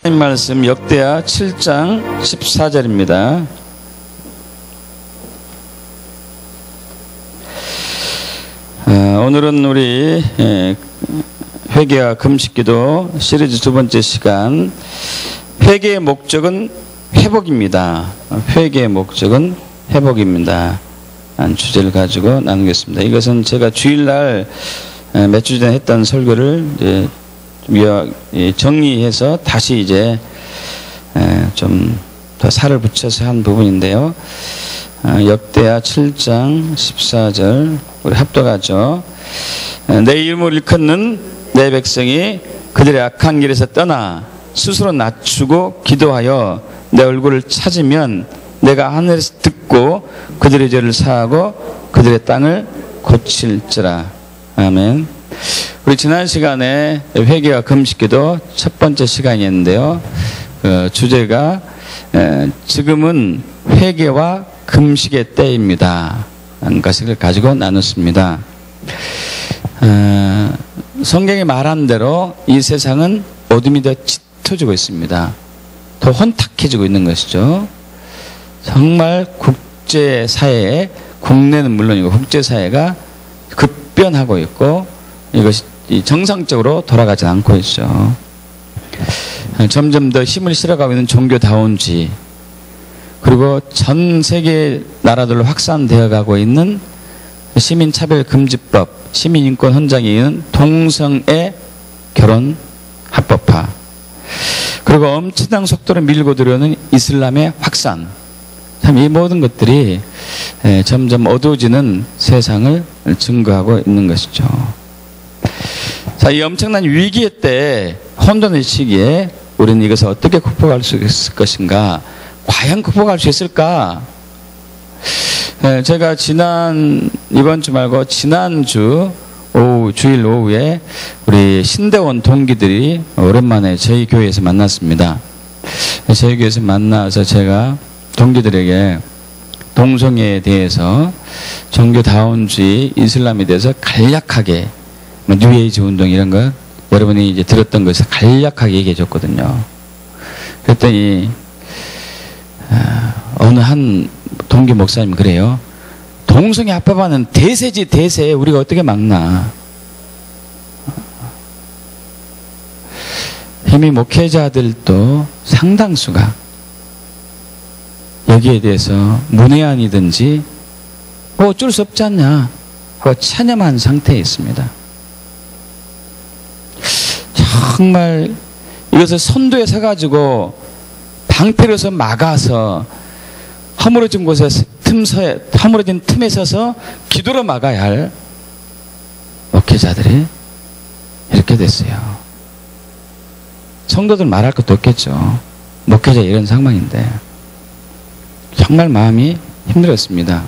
하나님 말씀 역대하 7장 14절입니다. 오늘은 우리 회개와 금식기도 시리즈 두 번째 시간, 회개의 목적은 회복입니다. 회개의 목적은 회복입니다. 한 주제를 가지고 나누겠습니다. 이것은 제가 주일날 몇 주 전에 했던 설교를 이제 정리해서 다시 이제 좀 더 살을 붙여서 한 부분인데요. 역대하 7장 14절 우리 합독하죠. 내 이름을 일컫는 내 백성이 그들의 악한 길에서 떠나 스스로 낮추고 기도하여 내 얼굴을 찾으면 내가 하늘에서 듣고 그들의 죄를 사하고 그들의 땅을 고칠지라. 아멘. 우리 지난 시간에 회개와 금식기도 첫 번째 시간이었는데요. 주제가 지금은 회개와 금식의 때입니다 라는 것을 가지고 나눴습니다. 성경이 말한 대로 이 세상은 어둠이 더 짙어지고 있습니다. 더 혼탁해지고 있는 것이죠. 정말 국제사회에, 국내는 물론이고 국제사회가 급변하고 있고 이것이 정상적으로 돌아가지 않고 있죠. 점점 더 힘을 실어가고 있는 종교다운주의, 그리고 전 세계 나라들로 확산되어 가고 있는 시민차별금지법, 시민인권 헌장에 있는 동성애 결혼 합법화, 그리고 엄청난 속도로 밀고 들어오는 이슬람의 확산, 참 이 모든 것들이 점점 어두워지는 세상을 증거하고 있는 것이죠. 자, 이 엄청난 위기의 때, 혼돈의 시기에 우리는 이것을 어떻게 극복할 수 있을 것인가? 과연 극복할 수 있을까? 제가 이번 주 말고 지난주 주일 오후에 우리 신대원 동기들이 오랜만에 저희 교회에서 만났습니다. 저희 교회에서 만나서 제가 동기들에게 동성애에 대해서, 종교다운주의, 이슬람에 대해서 간략하게, 뉴에이지 운동 이런 거 여러분이 이제 들었던 것을 간략하게 얘기해 줬거든요. 그랬더니 어느 한 동기 목사님 그래요. 동성애 합법화는 대세지, 대세. 우리가 어떻게 막나. 이미 목회자들도 상당수가 여기에 대해서 문외한이든지 어쩔 수 없지 않냐 하고 체념한 상태에 있습니다. 정말 이것을 선두에 서가지고 방패로서 막아서 허물어진 곳에 허물어진 틈에 서서 기도로 막아야 할 목회자들이 이렇게 됐어요. 성도들 말할 것도 없겠죠. 목회자 이런 상황인데 정말 마음이 힘들었습니다.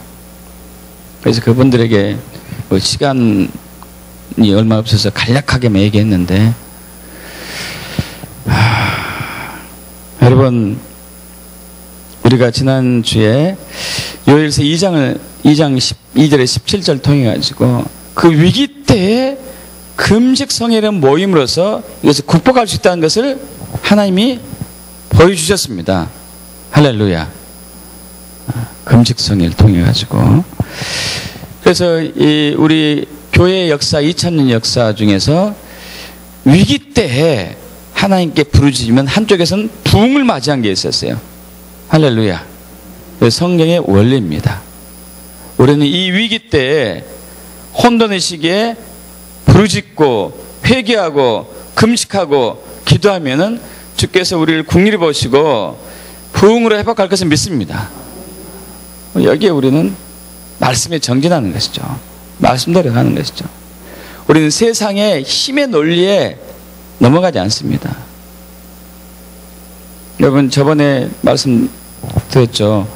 그래서 그분들에게 시간이 얼마 없어서 간략하게만 얘기했는데, 여러분, 우리가 지난주에 요엘서 2장 12절에 17절 통해가지고 그 위기 때에 금식성회를 모임으로써 이것을 극복할 수 있다는 것을 하나님이 보여주셨습니다. 할렐루야. 금식성회를 통해가지고. 그래서 우리 교회의 역사, 2000년 역사 중에서 위기 때에 하나님께 부르짖으면 한쪽에서는 부흥을 맞이한 게 있었어요. 할렐루야. 성경의 원리입니다. 우리는 이 위기 때에, 혼돈의 시기에 부르짖고 회개하고 금식하고 기도하면은 주께서 우리를 긍휼히 보시고 부흥으로 회복할 것을 믿습니다. 여기에 우리는 말씀에 정진하는 것이죠. 말씀대로 가는 것이죠. 우리는 세상의 힘의 논리에 넘어가지 않습니다. 여러분, 저번에 말씀 드렸죠.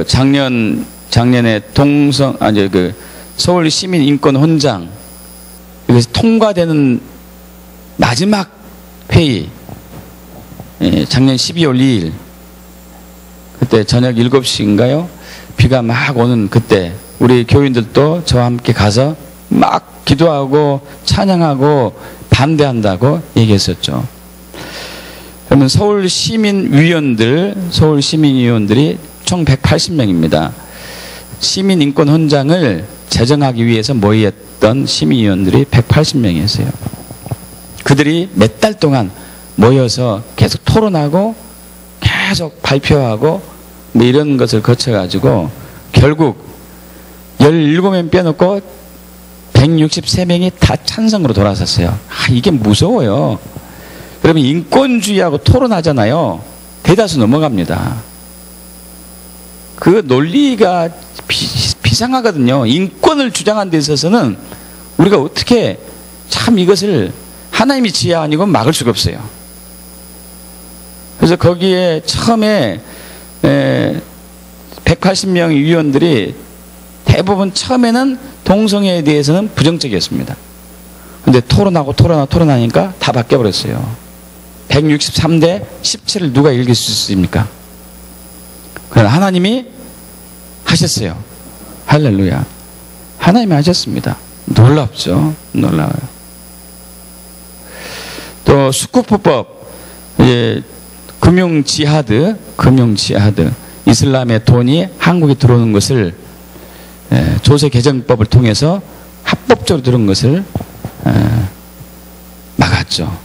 작년에 서울 시민 인권 헌장, 이것이 통과되는 마지막 회의, 작년 12월 2일, 그때 저녁 7시인가요? 비가 막 오는 그때, 우리 교인들도 저와 함께 가서 막 기도하고 찬양하고 반대한다고 얘기했었죠. 그러면 서울 시민위원들이 총 180명입니다. 시민인권헌장을 제정하기 위해서 모였던 시민위원들이 180명이었어요. 그들이 몇 달 동안 모여서 계속 토론하고 계속 발표하고 뭐 이런 것을 거쳐가지고 결국 17명 빼놓고 163명이 다 찬성으로 돌아섰어요. 이게 무서워요. 그러면 인권주의하고 토론하잖아요. 대다수 넘어갑니다. 그 논리가 비상하거든요. 인권을 주장하는 데 있어서는 우리가 어떻게 참 이것을 하나님의 지혜 아니고 막을 수가 없어요. 그래서 거기에 처음에 180명 위원들이 대부분 처음에는 동성애에 대해서는 부정적이었습니다. 근데 토론하니까 다 바뀌어버렸어요. 163대 17을 누가 이길 수 있습니까? 그러나 하나님이 하셨어요. 할렐루야. 하나님이 하셨습니다. 놀랍죠? 놀라워요. 또 숙국법법, 금융지하드, 이슬람의 돈이 한국에 들어오는 것을 조세개정법을 통해서 합법적으로 들어온 것을 막았죠.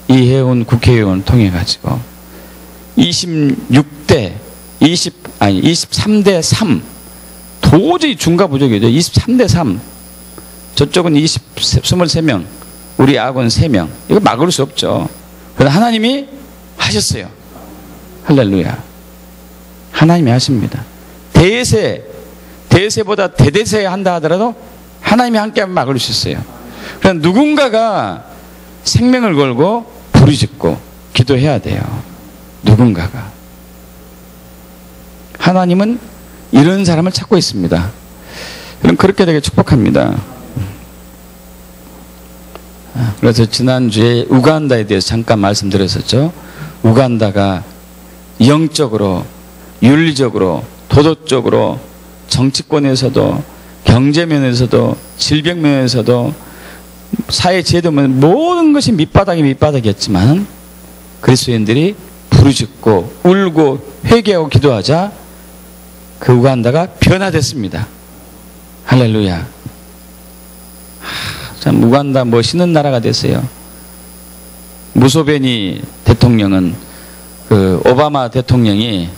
이해운 국회의원을 통해 가지고 23대 3 도저히 중과부족이죠. 23대 3 저쪽은 23명 우리 야군 3명 이거 막을 수 없죠. 그러나 하나님이 하셨어요. 할렐루야. 하나님이 하십니다. 대세보다 대대세 한다 하더라도 하나님이 함께하면 막을 수 있어요. 그러나 누군가가 생명을 걸고 부르짖고 기도해야 돼요. 누군가가. 하나님은 이런 사람을 찾고 있습니다. 그럼 그렇게 되게 축복합니다. 그래서 지난주에 우간다에 대해서 잠깐 말씀드렸었죠. 우간다가 영적으로, 윤리적으로, 도덕적으로, 정치권에서도, 경제면에서도, 질병면에서도, 사회제도면 모든 것이 밑바닥이었지만 그리스도인들이 부르짖고 울고 회개하고 기도하자 그 우간다가 변화됐습니다. 할렐루야. 참 우간다 멋있는 나라가 됐어요. 무소베니 대통령은 오바마 대통령이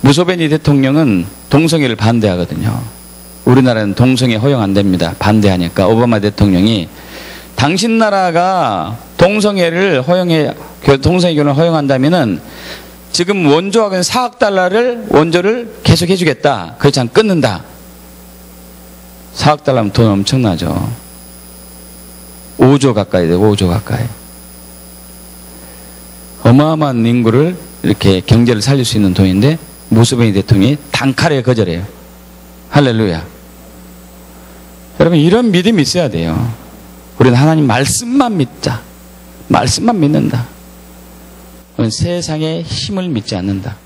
무소베니 대통령은 동성애를 반대하거든요. 우리나라는 동성애 허용 안 됩니다. 반대하니까 오바마 대통령이 당신 나라가 동성애 결혼을 허용한다면은 지금 원조하고는 4억 달러를 원조를 계속 해주겠다. 그렇지 않으면 끊는다. 4억 달러면 돈 엄청나죠. 5조 가까이 돼요. 5조 가까이. 어마어마한 인구를 이렇게 경제를 살릴 수 있는 돈인데 무소베니 대통령이 단칼에 거절해요. 할렐루야. 여러분 이런 믿음이 있어야 돼요. 우리는 하나님 말씀만 믿자. 말씀만 믿는다. 우리는 세상의 힘을 믿지 않는다.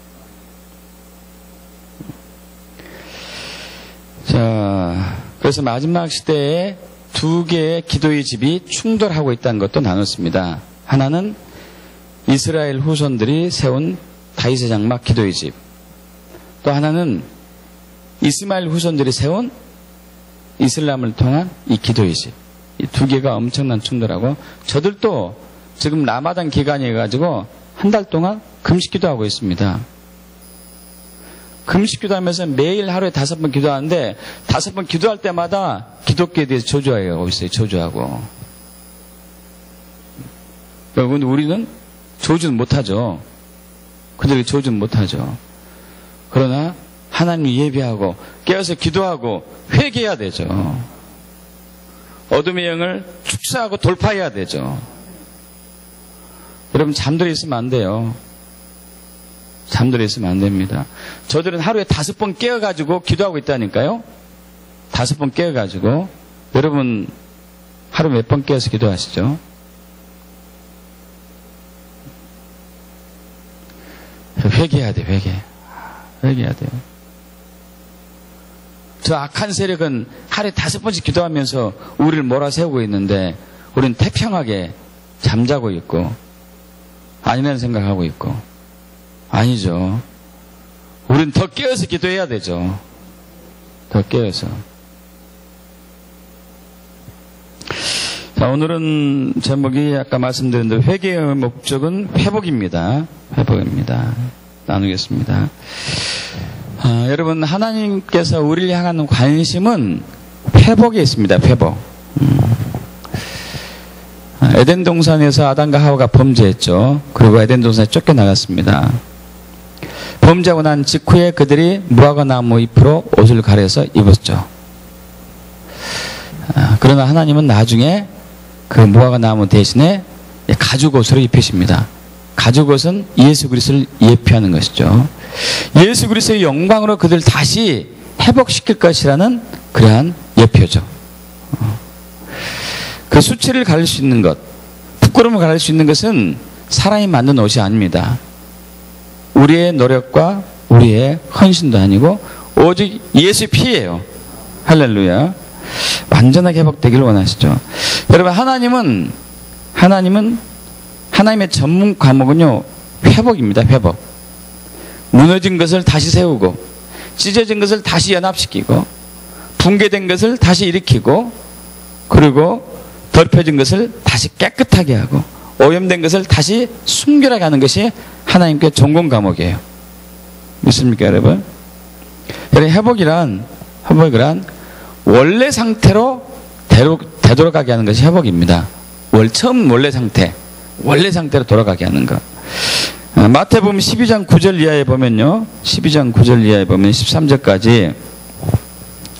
자, 그래서 마지막 시대에 두 개의 기도의 집이 충돌하고 있다는 것도 나눴습니다. 하나는 이스라엘 후손들이 세운 다윗의 장막 기도의 집. 또 하나는 이스마엘 후손들이 세운 이슬람을 통한 이 기도의 집. 이 두 개가 엄청난 충돌하고 저들도 지금 라마단 기간이 해가지고 한 달 동안 금식 기도하고 있습니다. 금식 기도하면서 매일 하루에 5번 기도하는데 5번 기도할 때마다 기독교에 대해서 저주하고 있어요. 저주하고. 여러분 우리는 저주는 못하죠. 그들이 저주는 못하죠. 그러나 하나님 예배하고 깨어서 기도하고 회개해야 되죠. 어둠의 영을 축사하고 돌파해야 되죠. 여러분 잠들어 있으면 안 돼요. 잠들어 있으면 안 됩니다. 저들은 하루에 5번 깨어가지고 기도하고 있다니까요. 5번 깨어가지고. 여러분 하루 몇 번 깨어서 기도하시죠? 회개해야 돼. 회개해야 돼요. 저 악한 세력은 하루에 5번씩 기도하면서 우리를 몰아세우고 있는데 우리는 태평하게 잠자고 있고 아니라는 생각하고 있고. 아니죠. 우린 더 깨어서 기도해야 되죠. 더 깨어서. 자, 오늘은 제목이 아까 말씀드린 대로 회개의 목적은 회복입니다. 회복입니다. 나누겠습니다. 여러분, 하나님께서 우리를 향하는 관심은 회복에 있습니다. 회복. 에덴 동산에서 아담과 하와가 범죄했죠. 그리고 에덴 동산에 쫓겨나갔습니다. 범죄하고 난 직후에 그들이 무화과 나무 잎으로 옷을 가려서 입었죠. 그러나 하나님은 나중에 그 무화과 나무 대신에 가죽 옷으로 입히십니다. 가죽 옷은 예수 그리스도를 예표하는 것이죠. 예수 그리스도의 영광으로 그들 다시 회복시킬 것이라는 그러한 예표죠. 그 수치를 가릴 수 있는 것, 부끄러움을 가릴 수 있는 것은 사람이 만든 옷이 아닙니다. 우리의 노력과 우리의 헌신도 아니고 오직 예수의 피예요. 할렐루야. 완전하게 회복되기를 원하시죠. 여러분, 하나님의 전문 과목은요, 회복입니다. 회복. 무너진 것을 다시 세우고, 찢어진 것을 다시 연합시키고, 붕괴된 것을 다시 일으키고, 그리고 더럽혀진 것을 다시 깨끗하게 하고, 오염된 것을 다시 순결하게 하는 것이 하나님께 전공 과목이에요. 믿습니까, 여러분? 회복이란 원래 상태로 되돌아가게 하는 것이 회복입니다. 처음 원래 상태로 돌아가게 하는 것. 마태복음 12장 9절 이하에 보면요, 12장 9절 이하에 보면 13절까지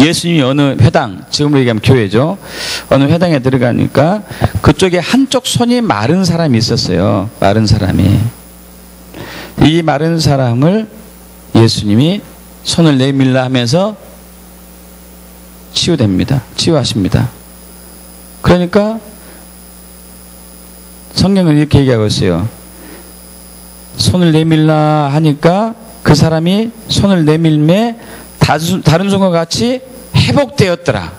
예수님이 어느 회당, 지금으로 얘기하면 교회죠, 어느 회당에 들어가니까 그쪽에 한쪽 손이 마른 사람이 있었어요. 마른 사람이. 이 마른 사람을 예수님이 손을 내밀라 하면서 치유하십니다. 그러니까 성경은 이렇게 얘기하고 있어요. 손을 내밀라 하니까 그 사람이 손을 내밀매 다른 손과 같이 회복되었더라.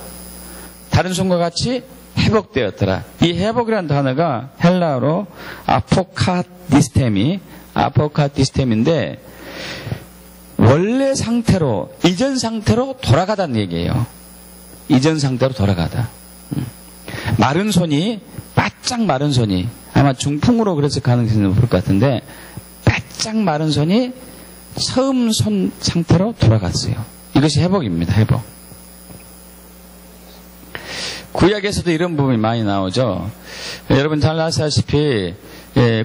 다른 손과 같이 회복되었더라. 이 회복이라는 단어가 헬라어로 아포카디스템인데 원래 상태로, 이전 상태로 돌아가다는 얘기예요. 이전 상태로 돌아가다. 마른 손이, 바짝 마른 손이, 아마 중풍으로 그래서 가능성이 높을 것 같은데, 바짝 마른 손이 처음 손 상태로 돌아갔어요. 이것이 회복입니다. 회복. 구약에서도 이런 부분이 많이 나오죠. 여러분 잘 아시다시피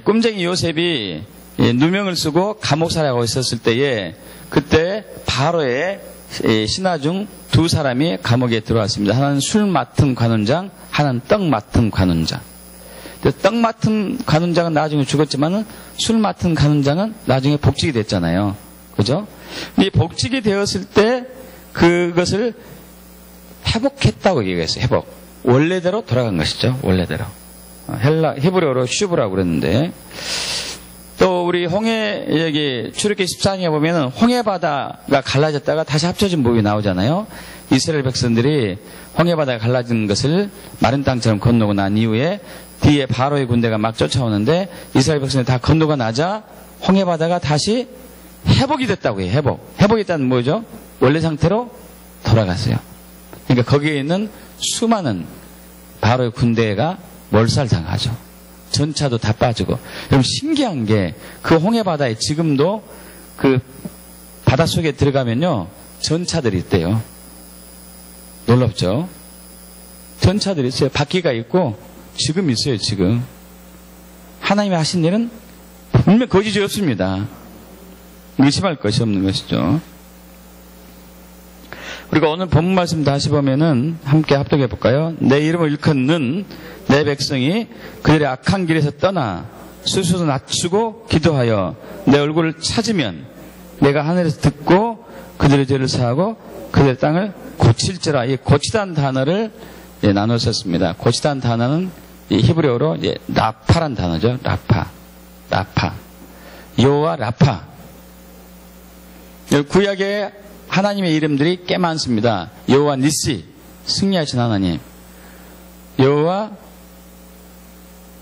꿈쟁이 요셉이 누명을 쓰고 감옥살이하고 있었을 때에, 그때 바로의 신하 중 두 사람이 감옥에 들어왔습니다. 하나는 술 맡은 관원장, 하나는 떡 맡은 관원장. 떡 맡은 관원장은 나중에 죽었지만 술 맡은 관원장은 나중에 복직이 됐잖아요. 그죠? 근데 복직이 되었을 때 그것을 회복했다고 얘기했어요. 회복. 원래대로 돌아간 것이죠. 원래대로. 히브리어로 슈브라고 그랬는데, 또 우리 여기 출애굽기 14장에 보면은 홍해바다가 갈라졌다가 다시 합쳐진 부분이 나오잖아요. 이스라엘 백성들이 홍해바다가 갈라진 것을 마른 땅처럼 건너고 난 이후에 뒤에 바로의 군대가 막 쫓아오는데 이스라엘 백성들이 다 건너고 나자 홍해바다가 다시 회복이 됐다고 해요. 회복이 됐다는 뭐죠? 원래 상태로 돌아갔어요. 그러니까 거기에 있는 수많은 바로의 군대가 몰살당하죠. 전차도 다 빠지고. 여러분 신기한 게 그 홍해바다에 지금도 그 바닷속에 들어가면요, 전차들이 있대요. 놀랍죠? 전차들이 있어요. 바퀴가 있고 지금 있어요. 지금 하나님이 하신 일은 분명 거짓이 없습니다. 의심할 것이 없는 것이죠. 우리가 오늘 본문 말씀 다시 보면은 함께 합독해 볼까요? 내 이름을 일컫는 내 백성이 그들의 악한 길에서 떠나 스스로 낮추고 기도하여 내 얼굴을 찾으면 내가 하늘에서 듣고 그들의 죄를 사하고 그들의 땅을 고칠지라. 이 고치다는 단어를 나눠 썼습니다. 고치다는 단어는 히브리어로 라파란 단어죠. 라파. 여호와 라파. 구약에 하나님의 이름들이 꽤 많습니다. 여호와 니시, 승리하신 하나님. 여호와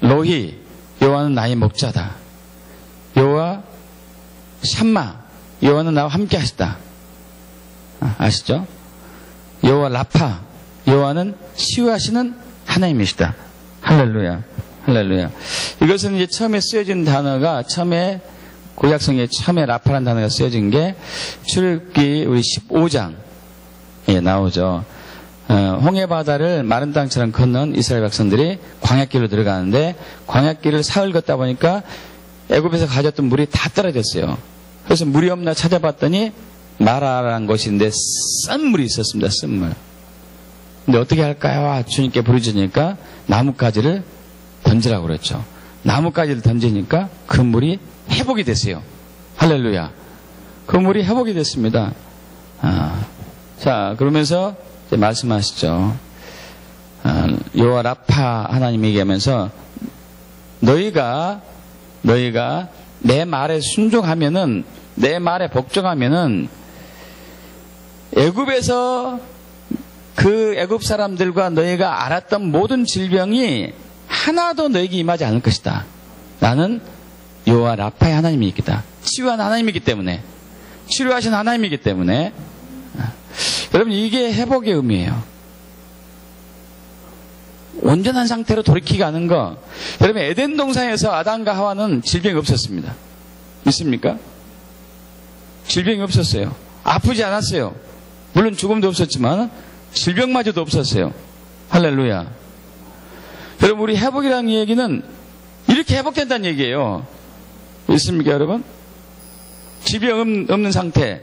로히, 여호와는 나의 목자다. 여호와 샴마, 여호와는 나와 함께 하시다. 아시죠? 여호와 라파, 여호와는 치유하시는 하나님이시다. 할렐루야, 할렐루야. 이것은 이제 처음에 쓰여진 단어가, 처음에 구약성에 처음에 라파라는 단어가 쓰여진 게 출애굽기 우리 15장에 나오죠. 홍해바다를 마른 땅처럼 건넌 이스라엘 백성들이 광야길로 들어가는데, 광야길을 사흘 걷다 보니까 애굽에서 가졌던 물이 다 떨어졌어요. 그래서 물이 없나 찾아봤더니 마라라는 곳인데 쓴 물이 있었습니다. 쓴 물. 근데 어떻게 할까요? 주님께 부르짖으니까 나뭇가지를 던지라고 그랬죠. 나뭇가지를 던지니까 그 물이 회복이 됐어요. 할렐루야. 그 물이 회복이 됐습니다. 자, 그러면서 이제 말씀하시죠. 여호와 라파 하나님 얘기하면서 너희가 내 말에 순종하면은, 내 말에 복종하면은 애굽에서 그 애굽 사람들과 너희가 알았던 모든 질병이 하나도 너에게 임하지 않을 것이다. 나는 여호와 라파의 하나님이기다. 치유한 하나님이기 때문에, 치료하신 하나님이기 때문에. 여러분, 이게 회복의 의미예요. 온전한 상태로 돌이키게 하는 거. 여러분, 에덴 동산에서 아담과 하와는 질병이 없었습니다. 믿습니까? 질병이 없었어요. 아프지 않았어요. 물론 죽음도 없었지만 질병마저도 없었어요. 할렐루야. 여러분, 우리 회복이라는 얘기는 이렇게 회복된다는 얘기예요. 있습니까, 여러분? 질병 없는 상태.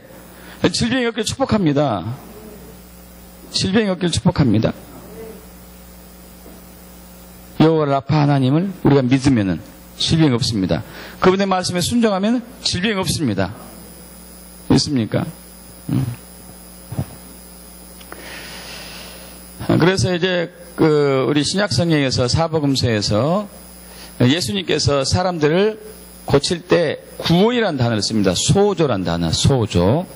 질병이 없기를 축복합니다. 질병이 없기를 축복합니다. 여호와 라파 하나님을 우리가 믿으면은 질병이 없습니다. 그분의 말씀에 순종하면 질병이 없습니다. 있습니까? 그래서 이제 우리 신약성경에서 사복음서에서 예수님께서 사람들을 고칠 때 구원이라는 단어를 씁니다. 소조란 단어, 소조.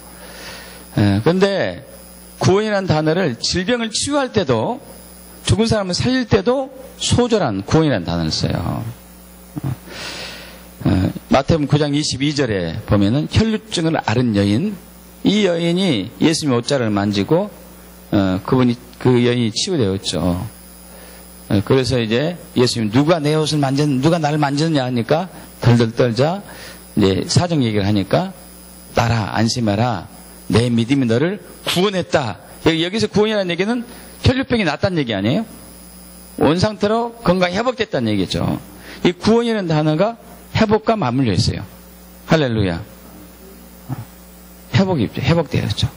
그런데 구원이라는 단어를 질병을 치유할 때도, 죽은 사람을 살릴 때도 소조란, 구원이라는 단어를 써요. 마태복음 9장 22절에 보면은 혈루증을 앓은 여인, 이 여인이 예수님의 옷자락을 만지고 그 여인이 치유되었죠. 그래서 이제 예수님, 누가 내 옷을 누가 나를 만졌느냐 하니까 덜덜 떨자 이제 사정 얘기를 하니까, 나라 안심하라, 내 믿음이 너를 구원했다. 여기서 구원이라는 얘기는 혈류병이 낫다는 얘기 아니에요? 온 상태로 건강이 회복됐다는 얘기죠. 이 구원이라는 단어가 회복과 맞물려 있어요. 할렐루야. 회복되었죠.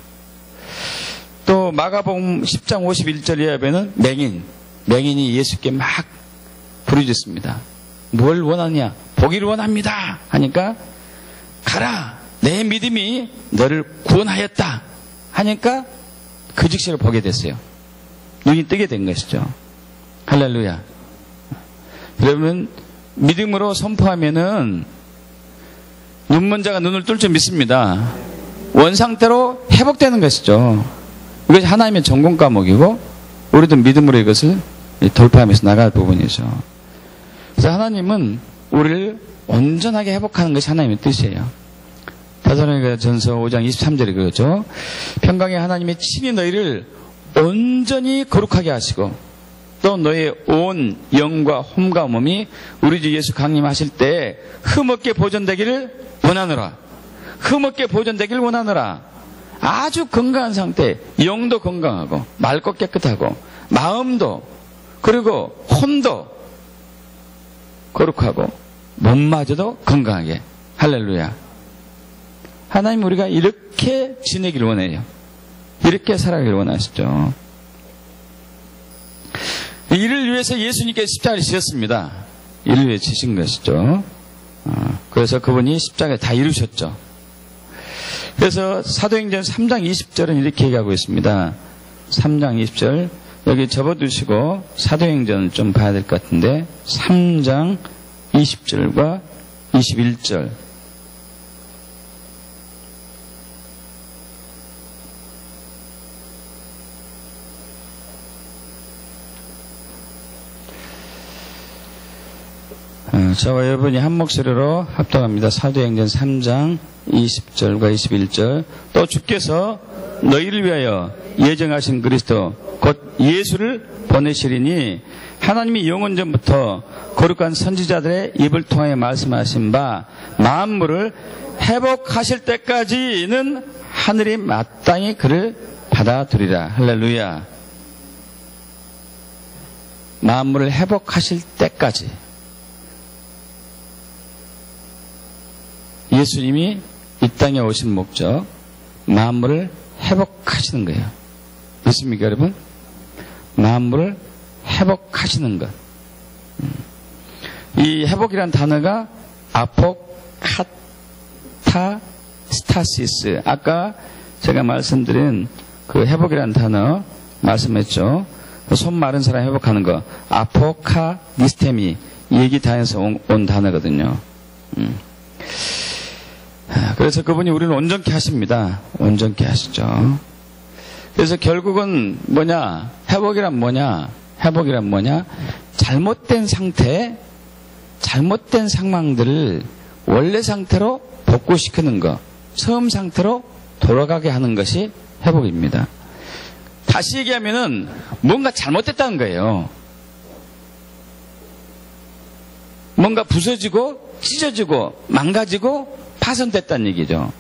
또 마가복음 10장 51절에 보면 맹인이 예수께 막 부르짖습니다. 뭘 원하냐? 보기를 원합니다. 하니까 가라, 내 믿음이 너를 구원하였다. 하니까 그 즉시로 보게 됐어요. 눈이 뜨게 된 것이죠. 할렐루야. 여러분, 믿음으로 선포하면은 눈먼 자가 눈을 뜰 줄 믿습니다. 원상태로 회복되는 것이죠. 이것이 하나님의 전공 과목이고, 우리도 믿음으로 이것을 돌파하면서 나갈 부분이죠. 그래서 하나님은 우리를 온전하게 회복하는 것이 하나님의 뜻이에요. 데살로니가전서 5장 23절에 그러죠. 평강의 하나님이 친히 너희를 온전히 거룩하게 하시고, 또 너의 온 영과 홈과 몸이 우리 주 예수 강림하실 때 흠없게 보존되기를 원하노라. 흠없게 보존되기를 원하노라. 아주 건강한 상태, 영도 건강하고 맑고 깨끗하고 마음도, 그리고 홈도 거룩하고 몸마저도 건강하게. 할렐루야. 하나님, 우리가 이렇게 지내기를 원해요. 이렇게 살아가기를 원하시죠. 이를 위해서 예수님께서 십자가를 지셨습니다. 이를 위해 지신 것이죠. 그래서 그분이 십자가에 다 이루셨죠. 그래서 사도행전 3장 20절은 이렇게 얘기하고 있습니다. 3장 20절 여기 접어두시고 사도행전을 좀 봐야 될 것 같은데, 3장 20절과 21절. 저와 여러분이 한 목소리로 합독합니다. 사도행전 3장 20절과 21절. 또 주께서 너희를 위하여 예정하신 그리스도 곧 예수를 보내시리니 하나님이 영원전부터 거룩한 선지자들의 입을 통하여 말씀하신 바 만물을 회복하실 때까지는 하늘이 마땅히 그를 받아들이라. 할렐루야. 만물을 회복하실 때까지 예수님이 이 땅에 오신 목적, 만물을 회복하시는 거예요. 믿습니까, 여러분? 만물을 회복하시는 것. 이 회복이란 단어가 아포카타스타시스. 아까 제가 말씀드린 그 회복이란 단어 말씀했죠. 손 마른 사람 회복하는 거. 아포카니스테미. 얘기 단에서 온 단어거든요. 그래서 그분이 우리를 온전케 하십니다. 온전케 하시죠. 그래서 결국은 뭐냐? 회복이란 뭐냐? 회복이란 뭐냐? 잘못된 상태, 잘못된 상황들을 원래 상태로 복구시키는 것, 처음 상태로 돌아가게 하는 것이 회복입니다. 다시 얘기하면은 뭔가 잘못됐다는 거예요. 뭔가 부서지고 찢어지고 망가지고 파손됐다는 얘기죠.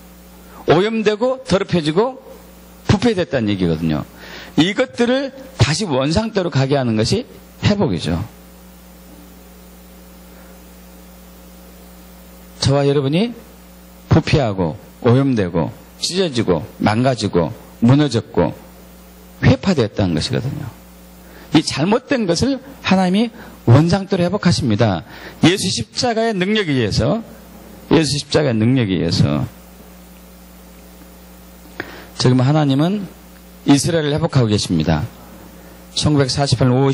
오염되고 더럽혀지고 부패됐다는 얘기거든요. 이것들을 다시 원상태로 가게 하는 것이 회복이죠. 저와 여러분이 부패하고 오염되고 찢어지고 망가지고 무너졌고 회파되었다는 것이거든요. 이 잘못된 것을 하나님이 원상태로 회복하십니다. 예수 십자가의 능력에 의해서, 예수 십자가의 능력에 의해서. 지금 하나님은 이스라엘을 회복하고 계십니다. 1948년 5월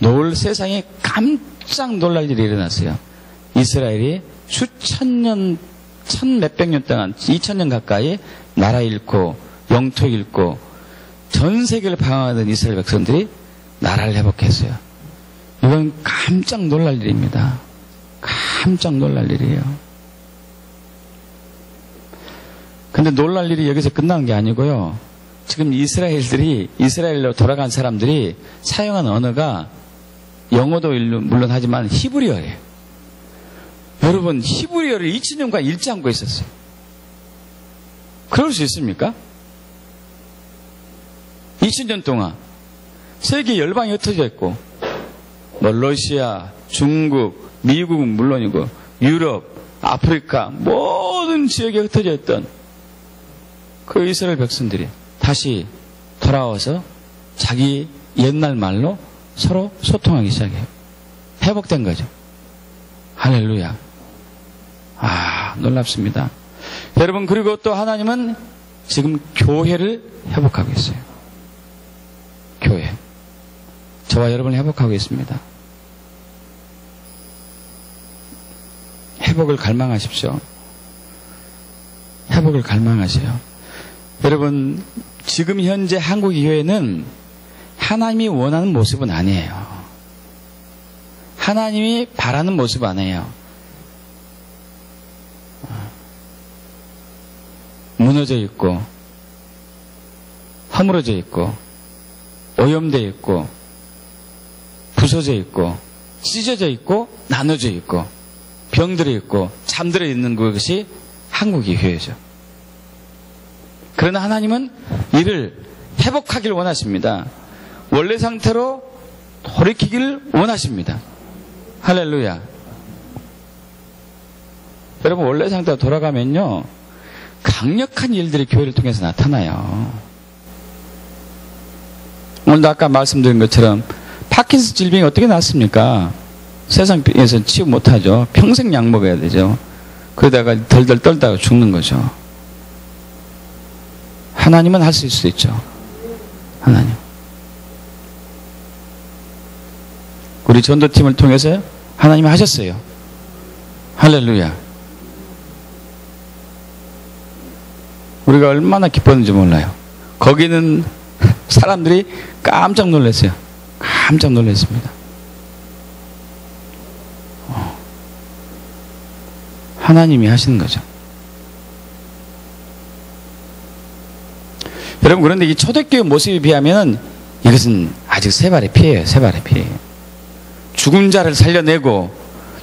14일 세상이 깜짝 놀랄 일이 일어났어요. 이스라엘이 수천 년, 천 몇백 년 동안 2000년 가까이 나라 잃고 영토 잃고 전 세계를 방황하던 이스라엘 백성들이 나라를 회복했어요. 이건 깜짝 놀랄 일입니다. 깜짝 놀랄 일이에요. 근데 놀랄 일이 여기서 끝나는 게 아니고요. 지금 이스라엘로 돌아간 사람들이 사용한 언어가 영어도 물론 하지만 히브리어예요. 여러분, 히브리어를 2000년간 읽지 않고 있었어요. 그럴 수 있습니까? 2000년 동안 세계 열방이 흩어져 있고, 러시아, 중국, 미국은 물론이고, 유럽, 아프리카, 모든 지역에 흩어져 있던 그 이스라엘 백성들이 다시 돌아와서 자기 옛날 말로 서로 소통하기 시작해요. 회복된 거죠. 할렐루야. 놀랍습니다. 여러분, 그리고 또 하나님은 지금 교회를 회복하고 있어요. 교회. 저와 여러분을 회복하고 있습니다. 회복을 갈망하십시오. 회복을 갈망하세요. 여러분, 지금 현재 한국 교회는 하나님이 원하는 모습은 아니에요. 하나님이 바라는 모습 아니에요. 무너져 있고, 허물어져 있고, 오염되어 있고, 부서져 있고, 찢어져 있고, 나눠져 있고, 병들어 있고, 잠들어 있는 것이 한국의 교회죠. 그러나 하나님은 이를 회복하길 원하십니다. 원래 상태로 돌이키길 원하십니다. 할렐루야. 여러분, 원래 상태로 돌아가면요, 강력한 일들이 교회를 통해서 나타나요. 오늘도 아까 말씀드린 것처럼 파킨슨 질병이 어떻게 낫습니까? 세상에서 치유 못하죠. 평생 약 먹어야 되죠. 그러다가 덜덜 떨다가 죽는 거죠. 하나님은 할 수 있죠. 하나님. 우리 전도팀을 통해서 하나님이 하셨어요. 할렐루야. 우리가 얼마나 기뻤는지 몰라요. 거기는 사람들이 깜짝 놀랐어요. 깜짝 놀랐습니다. 하나님이 하시는 거죠. 여러분, 그런데 이 초대교회 모습에 비하면 이것은 아직 세 발의 피예요. 세 발의 피. 죽은 자를 살려내고,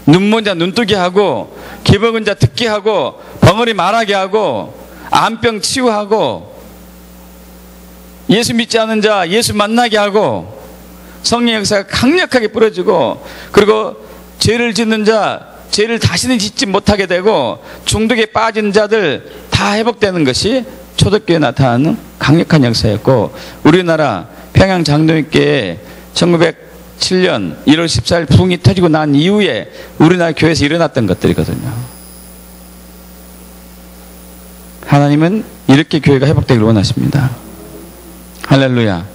눈먼 자 눈뜨게 하고, 귀먹은 자 듣게 하고, 벙어리 말하게 하고, 암병 치유하고, 예수 믿지 않은 자 예수 만나게 하고, 성령 역사가 강력하게 뿌려지고, 그리고 죄를 짓는 자 죄를 다시는 짓지 못하게 되고, 중독에 빠진 자들 다 회복되는 것이 초대교회에 나타나는 강력한 역사였고, 우리나라 평양 장로교회에 1907년 1월 14일 부흥이 터지고 난 이후에 우리나라 교회에서 일어났던 것들이거든요. 하나님은 이렇게 교회가 회복되기를 원하십니다. 할렐루야.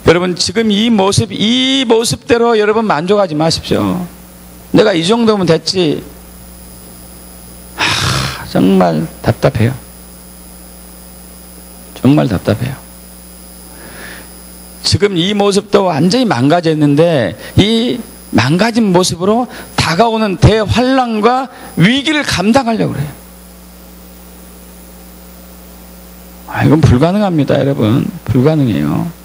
여러분, 지금 이 모습대로 여러분 만족하지 마십시오. 내가 이 정도면 됐지. 정말 답답해요. 정말 답답해요. 지금 이 모습도 완전히 망가졌는데, 이 망가진 모습으로 다가오는 대환란과 위기를 감당하려고 그래요. 이건 불가능합니다, 여러분. 불가능해요.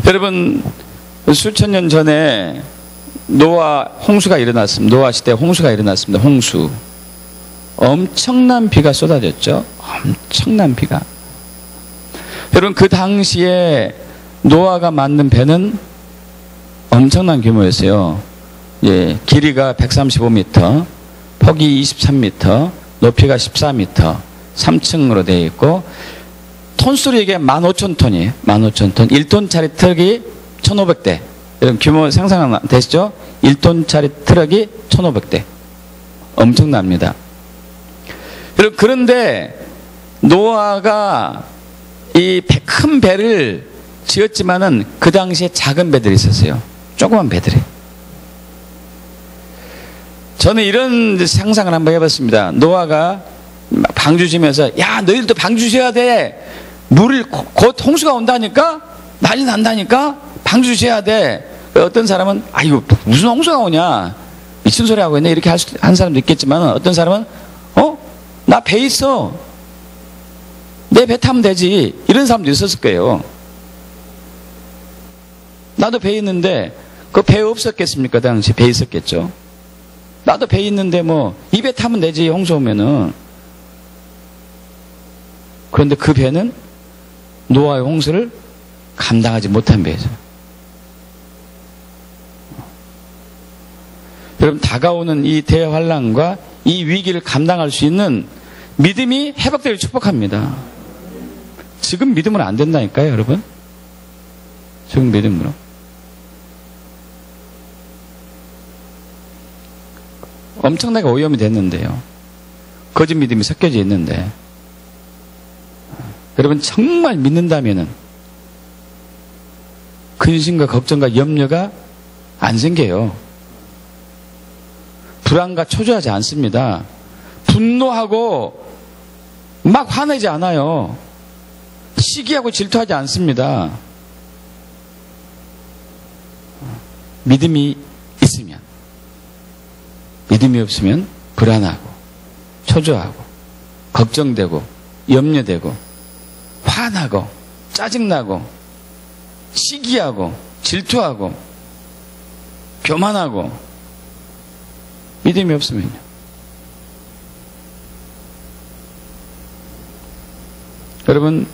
여러분, 수천 년 전에 홍수가 일어났습니다. 노아 시대 홍수가 일어났습니다. 홍수. 엄청난 비가 쏟아졌죠. 엄청난 비가. 여러분, 그 당시에 노아가 만든 배는 엄청난 규모였어요. 예, 길이가 135m, 폭이 23m, 높이가 14m, 3층으로 되어 있고, 톤수로 얘기해 15,000톤이에요. 15,000톤. 1톤짜리 트럭이 1,500대. 여러분, 규모 상상 되시죠? 1톤짜리 트럭이 1,500대. 엄청납니다. 여러분, 그런데 노아가 이 큰 배를 지었지만은 그 당시에 작은 배들이 있었어요. 조그만 배들이. 저는 이런 상상을 한번 해봤습니다. 노아가 방주 지면서, 야, 너희들도 방주 지어야 돼. 물을 곧 홍수가 온다니까? 난리 난다니까? 방주 지어야 돼. 어떤 사람은, 이거 무슨 홍수가 오냐? 미친 소리 하고 있네. 이렇게 한 사람도 있겠지만, 어떤 사람은, 나 배 있어. 내 배 타면 되지. 이런 사람도 있었을 거예요. 나도 배 있는데, 그 배 없었겠습니까? 그 당시 배 있었겠죠. 나도 배 있는데 이 배 타면 되지, 홍수 오면은. 그런데 그 배는 노아의 홍수를 감당하지 못한 배죠. 여러분, 다가오는 이 대환란과 이 위기를 감당할 수 있는 믿음이 회복되기를 축복합니다. 지금 믿음으로 안 된다니까요, 여러분. 지금 믿음으로. 엄청나게 오염이 됐는데요. 거짓 믿음이 섞여져 있는데, 여러분, 정말 믿는다면은 근심과 걱정과 염려가 안 생겨요. 불안과 초조하지 않습니다. 분노하고 막 화내지 않아요. 시기하고 질투하지 않습니다. 믿음이 있으면. 믿음이 없으면 불안하고 초조하고 걱정되고 염려되고 화나고 짜증나고 시기하고 질투하고 교만하고, 믿음이 없으면요. 여러분,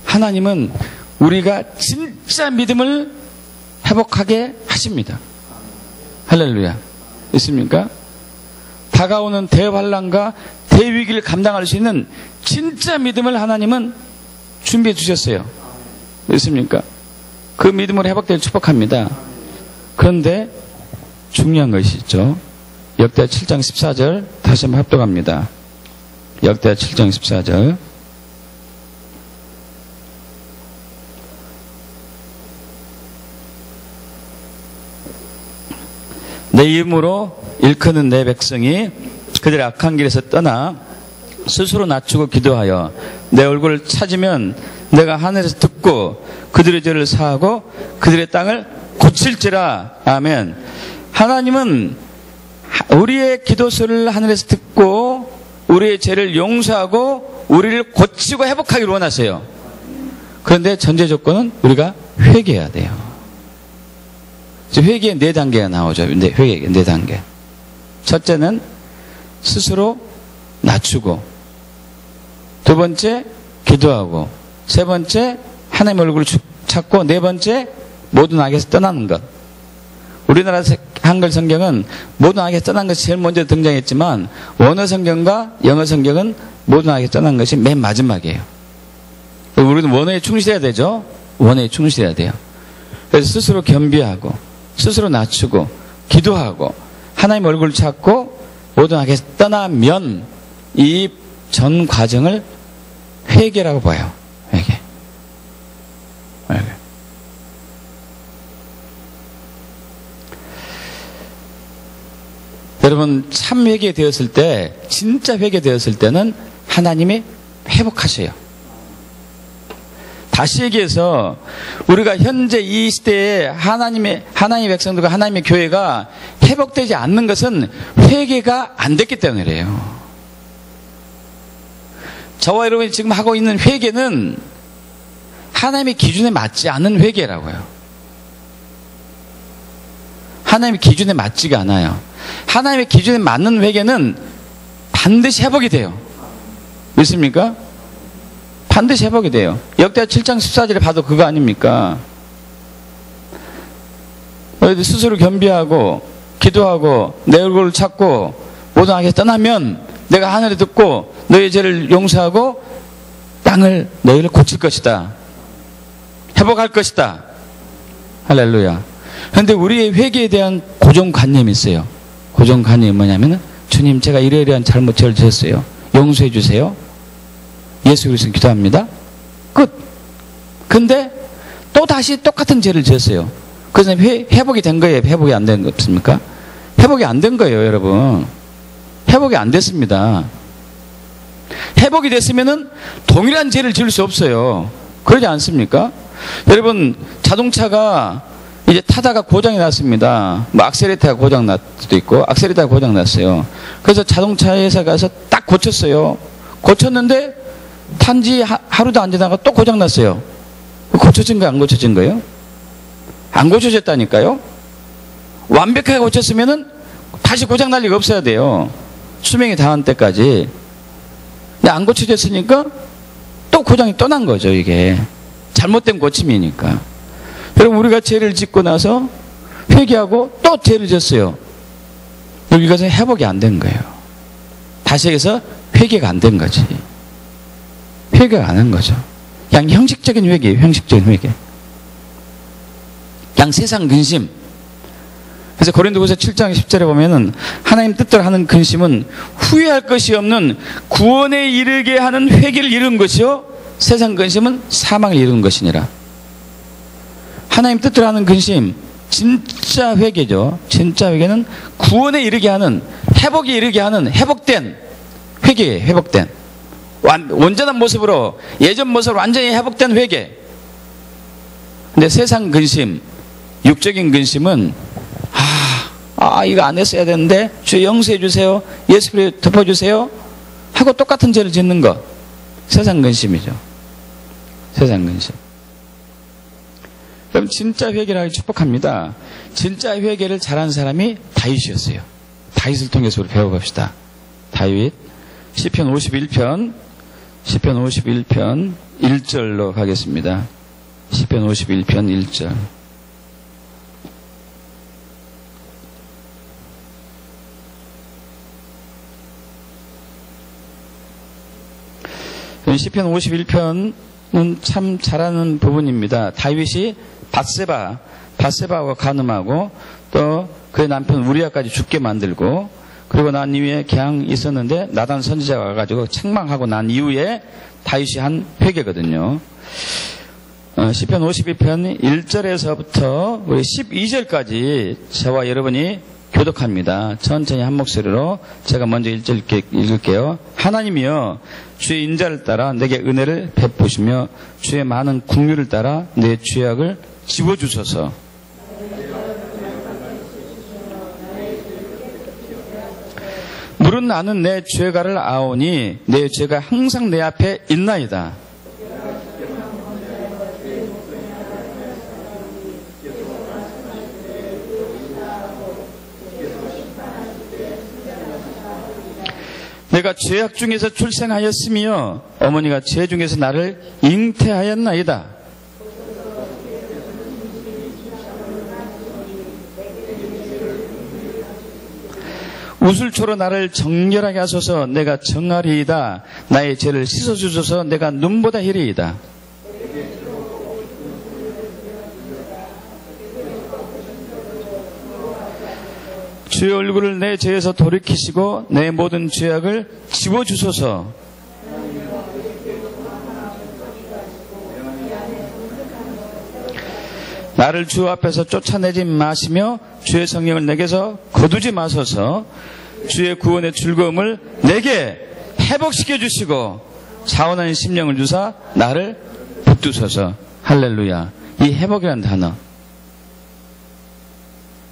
하나님은 우리가 진짜 믿음을 회복하게 하십니다. 할렐루야. 있습니까? 다가오는 대환란과 대위기를 감당할 수 있는 진짜 믿음을 하나님은 준비해 주셨어요. 있습니까? 그 믿음으로 회복되길 축복합니다. 그런데 중요한 것이 있죠. 역대하 7장 14절 다시 한번 합독합니다. 역대하 7장 14절. 내 이름으로 일컫는 내 백성이 그들의 악한 길에서 떠나 스스로 낮추고 기도하여 내 얼굴을 찾으면 내가 하늘에서 듣고 그들의 죄를 사하고 그들의 땅을 고칠지라. 아멘. 하나님은 우리의 기도소를 하늘에서 듣고 우리의 죄를 용서하고 우리를 고치고 회복하기를 원하세요. 그런데 전제 조건은 우리가 회개해야 돼요. 회개의 4단계가 나오죠. 회개의 4단계. 첫째는 스스로 낮추고, 두 번째 기도하고, 세 번째 하나님 얼굴을 찾고, 네 번째 모든 악에서 떠나는 것. 우리나라 한글 성경은 모든 악에서 떠난 것이 제일 먼저 등장했지만 원어 성경과 영어 성경은 모든 악에서 떠난 것이 맨 마지막이에요. 우리는 원어에 충실해야 되죠. 원어에 충실해야 돼요. 그래서 스스로 겸비하고 스스로 낮추고 기도하고 하나님 얼굴을 찾고 모든 악에서 떠나면 이 전 과정을 회개라고 봐요. 회개. 여러분, 참 회개되었을 때, 진짜 회개되었을 때는 하나님이 회복하셔요. 다시 얘기해서 우리가 현재 이 시대에 하나님의 백성들과 하나님의 교회가 회복되지 않는 것은 회개가 안 됐기 때문에 그래요. 저와 여러분이 지금 하고 있는 회개는 하나님의 기준에 맞지 않는 회개라고요. 하나님의 기준에 맞지가 않아요. 하나님의 기준에 맞는 회개는 반드시 회복이 돼요. 믿습니까? 반드시 회복이 돼요. 역대하 7장 14절에 봐도 그거 아닙니까? 너희들 스스로 겸비하고 기도하고 내 얼굴을 찾고 모든 악에서 떠나면 내가 하늘에 듣고 너희의 죄를 용서하고 땅을 너희를 고칠 것이다. 회복할 것이다. 할렐루야. 그런데 우리의 회개에 대한 고정관념이 있어요. 고정관념이 뭐냐면 주님, 제가 이러이러한 잘못을 지었어요. 용서해 주세요. 예수 그리스도는 기도합니다. 끝. 근데 또 다시 똑같은 죄를 지었어요. 그래서 회복이 된 거예요? 회복이 안 된 거 없습니까? 회복이 안 된 거예요, 여러분. 회복이 안 됐습니다. 회복이 됐으면은 동일한 죄를 지을 수 없어요. 그러지 않습니까? 여러분, 자동차가 이제 타다가 고장이 났습니다. 뭐 악셀레터가 고장 났 수도 있고, 악셀레터가 고장 났어요. 그래서 자동차 회사 가서 딱 고쳤어요. 고쳤는데 탄지 하루도 안 지나가 또 고장 났어요. 고쳐진 거예요? 안 고쳐진 거예요? 안 고쳐졌다니까요? 완벽하게 고쳤으면은 다시 고장 날 리가 없어야 돼요. 수명이 다한 때까지. 근데 안 고쳐졌으니까 또 고장이 또 난 거죠, 이게. 잘못된 고침이니까. 여러분, 우리가 죄를 짓고 나서 회개하고 또 죄를 졌어요. 이것은 회복이 안 된 거예요. 다시 얘기해서 회개가 안 된 거지. 회개가 안 한 거죠. 그냥 형식적인 회개예요. 형식적인 회개. 그냥 세상 근심. 그래서 고린도후서 7장 10절에 보면은 하나님 뜻대로 하는 근심은 후회할 것이 없는 구원에 이르게 하는 회개를 이루는 것이요, 세상 근심은 사망을 이루는 것이니라. 하나님 뜻대로 하는 근심, 진짜 회개죠. 진짜 회개는 구원에 이르게 하는, 회복에 이르게 하는 회복된 회개예요. 회복된 온전한 모습으로, 예전 모습으로 완전히 회복된 회개. 근데 세상 근심, 육적인 근심은 이거 안 했어야 되는데 주여 용서해 주세요, 예수 그리스도 덮어주세요 하고 똑같은 죄를 짓는 거, 세상 근심이죠. 세상 근심. 그럼 진짜 회개를 하기 축복합니다. 진짜 회개를 잘한 사람이 다윗이었어요. 다윗을 통해서 우리 배워봅시다. 다윗 시편 51편 1절로 가겠습니다. 시편 51편 1절. 시편 51편은 참 잘하는 부분입니다. 다윗이 바세바와 간음하고 또 그의 남편 우리아까지 죽게 만들고, 그리고 난 이후에 그냥 있었는데 나단 선지자가 와가지고 책망하고 난 이후에 다윗이 한 회개거든요. 시편 52편 1절에서부터 우리 12절까지 저와 여러분이 교독합니다. 천천히 한 목소리로 제가 먼저 1절 읽을게요. 하나님이여, 주의 인자를 따라 내게 은혜를 베푸시며 주의 많은 긍휼을 따라 내 죄악을 지워주소서. 물은 나는 내 죄가를 아오니 내 죄가 항상 내 앞에 있나이다. 내가 죄악 중에서 출생하였으며 어머니가 죄 중에서 나를 잉태하였나이다. 우슬초로 나를 정결하게 하소서. 내가 정하리이다. 나의 죄를 씻어주소서. 내가 눈보다 희리이다. 주의 얼굴을 내 죄에서 돌이키시고 내 모든 죄악을 지워주소서. 나를 주 앞에서 쫓아내지 마시며 주의 성령을 내게서 거두지 마소서. 주의 구원의 즐거움을 내게 회복시켜 주시고 사원한 심령을 주사 나를 붙드소서. 할렐루야. 이 회복이라는 단어,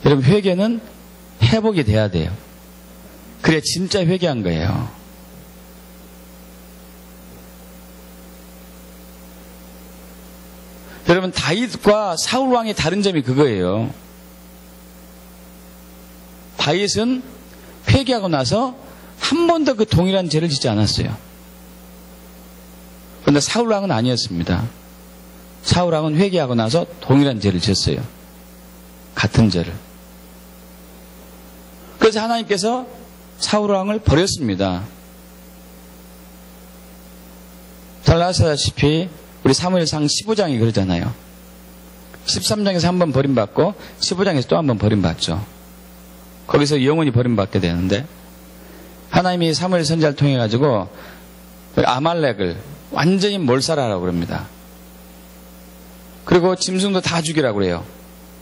여러분, 회개는 회복이 돼야 돼요. 그래 진짜 회개한 거예요. 여러분, 다윗과 사울 왕의 다른 점이 그거예요. 다윗은 회개하고 나서 한 번도 그 동일한 죄를 짓지 않았어요. 그런데 사울 왕은 아니었습니다. 사울 왕은 회개하고 나서 동일한 죄를 지었어요. 같은 죄를. 그래서 하나님께서 사울 왕을 버렸습니다. 잘 아시다시피 우리 사무엘상 15장이 그러잖아요. 13장에서 한 번 버림받고 15장에서 또 한 번 버림받죠. 거기서 영원히 버림받게 되는데 하나님이 사무엘 선지자를 통해 가지고 아말렉을 완전히 몰살하라고 그럽니다. 그리고 짐승도 다 죽이라고 그래요.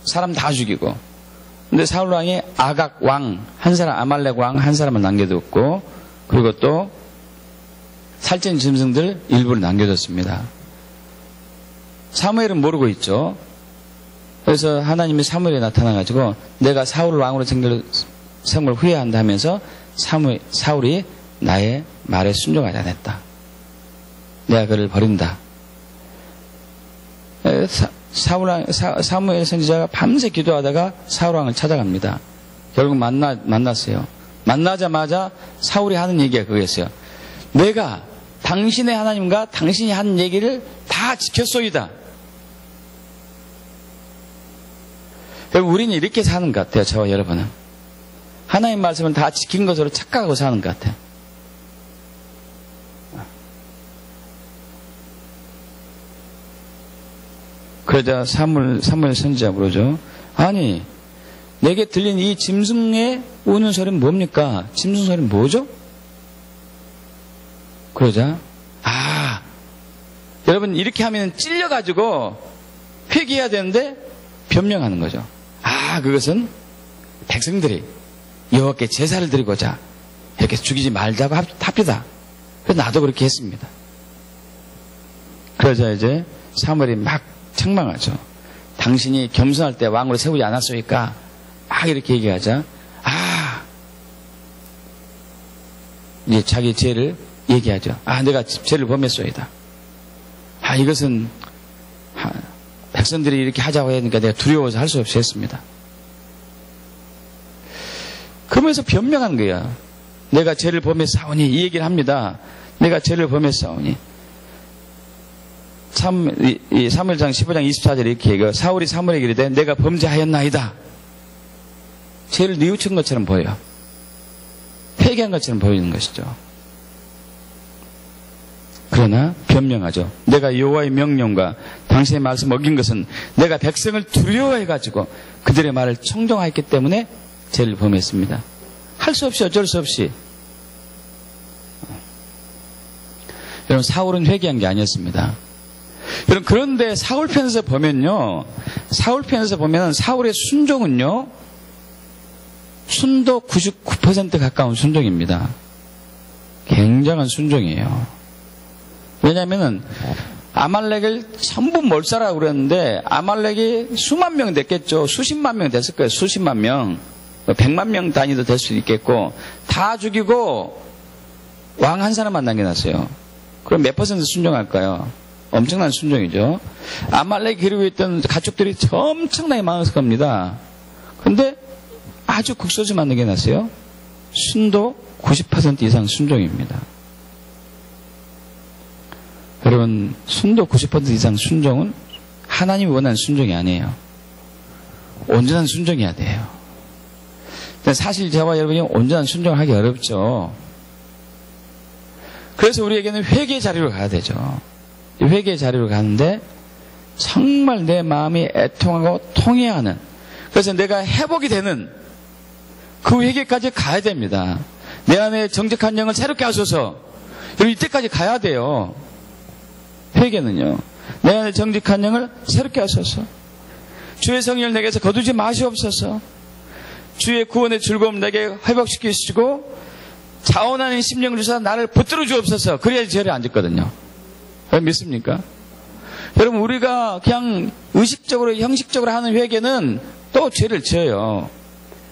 사람 다 죽이고. 근데 사울 왕이 아각 왕 한 사람, 아말렉 왕 한 사람을 남겨뒀고, 그리고 또 살찐 짐승들 일부를 남겨뒀습니다. 사무엘은 모르고 있죠. 그래서 하나님이 사무엘에 나타나가지고 내가 사울을 왕으로 세움을 후회한다 하면서 사울이 나의 말에 순종하지 않았다. 내가 그를 버린다. 사무엘 선지자가 밤새 기도하다가 사울 왕을 찾아갑니다. 결국 만났어요. 만나자마자 사울이 하는 얘기가 그거였어요. 내가 당신의 하나님과 당신이 한 얘기를 다 지켰소이다. 우리는 이렇게 사는 것 같아요. 저와 여러분은 하나님 말씀을 다 지킨 것으로 착각하고 사는 것 같아요. 그러자 사무엘 선지자 그러죠. 아니, 내게 들린 이 짐승의 우는 소리는 뭡니까? 짐승 소리는 뭐죠? 그러자 여러분, 이렇게 하면 찔려가지고 회개해야 되는데 변명하는 거죠. 그것은 백성들이 여호와께 제사를 드리고자 이렇게 죽이지 말자고 합니다. 그래서 나도 그렇게 했습니다. 그러자 이제 사무엘이 막 책망하죠. 당신이 겸손할 때 왕으로 세우지 않았으니까 막 이렇게 얘기하자. 이제 자기 죄를 얘기하죠. 내가 죄를 범했소이다. 이것은 백성들이 이렇게 하자고 하니까 내가 두려워서 할 수 없이 했습니다. 그러면서 변명한 거야. 내가 죄를 범했사오니, 이 얘기를 합니다. 내가 죄를 범했사오니. 사무엘상 15장 24절에 이렇게 얘기해요. 사울이 사무엘에게 이르되 내가 범죄하였나이다. 죄를 뉘우친 것처럼 보여요. 회개한 것처럼 보이는 것이죠. 그러나 변명하죠. 내가 여호와의 명령과 당신의 말씀 어긴 것은 내가 백성을 두려워해가지고 그들의 말을 청종하였기 때문에 죄를 범했습니다. 할 수 없이 어쩔 수 없이. 여러분, 사울은 회개한 게 아니었습니다. 여러분, 그런데 사울 편에서 보면요, 사울의 순종은요, 순도 99% 가까운 순종입니다. 굉장한 순종이에요. 왜냐하면 아말렉을 전부 몰살하라고 그랬는데 아말렉이 수만 명 됐겠죠. 수십만 명 됐을 거예요. 수십만 명. 100만 명 단위도 될 수도 있겠고, 다 죽이고 왕 한 사람만 남겨놨어요. 그럼 몇 퍼센트 순종할까요? 엄청난 순종이죠. 아말렉이 기르고 있던 가축들이 엄청나게 많았을 겁니다. 그런데 아주 극소수만 남겨놨어요. 순도 90% 이상 순종입니다. 여러분, 순도 90% 이상 순종은 하나님이 원하는 순종이 아니에요. 온전한 순종해야 돼요. 사실 저와 여러분이 온전한 순종을 하기 어렵죠. 그래서 우리에게는 회개의 자리로 가야 되죠. 회개의 자리로 가는데 정말 내 마음이 애통하고 통해야 하는, 그래서 내가 회복이 되는 그 회개까지 가야 됩니다. 내 안에 정직한 영을 새롭게 하소서. 여러분, 이때까지 가야 돼요. 회개는요. 내 안에 정직한 영을 새롭게 하소서. 주의 성령을 내게서 거두지 마시옵소서. 주의 구원의 즐거움 내게 회복시키시고 자원하는 심령을 주사 나를 붙들어 주옵소서. 그래야지 죄를 안 짓거든요. 믿습니까? 여러분, 우리가 그냥 의식적으로 형식적으로 하는 회개는 또 죄를 지어요.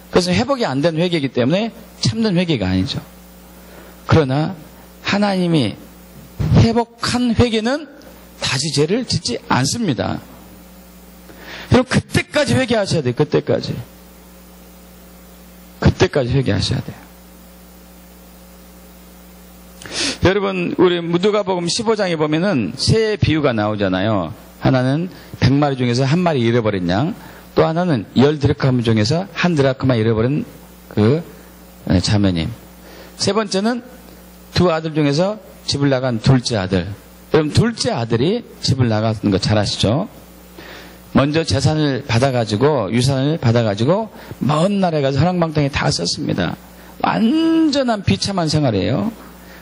그래서 회복이 안 된 회개이기 때문에 참된 회개가 아니죠. 그러나 하나님이 회복한 회개는 다시 죄를 짓지 않습니다. 여러분, 그때까지 회개하셔야 돼요. 그때까지 회개하셔야 돼요. 여러분, 우리 누가복음 15장에 보면은 새 비유가 나오잖아요. 하나는 100마리 중에서 한 마리 잃어버린 양, 또 하나는 10드라크마 중에서 한 드라크마 잃어버린 그 자매님. 세 번째는 두 아들 중에서 집을 나간 둘째 아들. 여러분, 둘째 아들이 집을 나갔던 거 잘 아시죠? 먼저 재산을 받아가지고, 유산을 받아가지고 먼 나라에 가서 허랑방탕에 다 썼습니다. 완전한 비참한 생활이에요.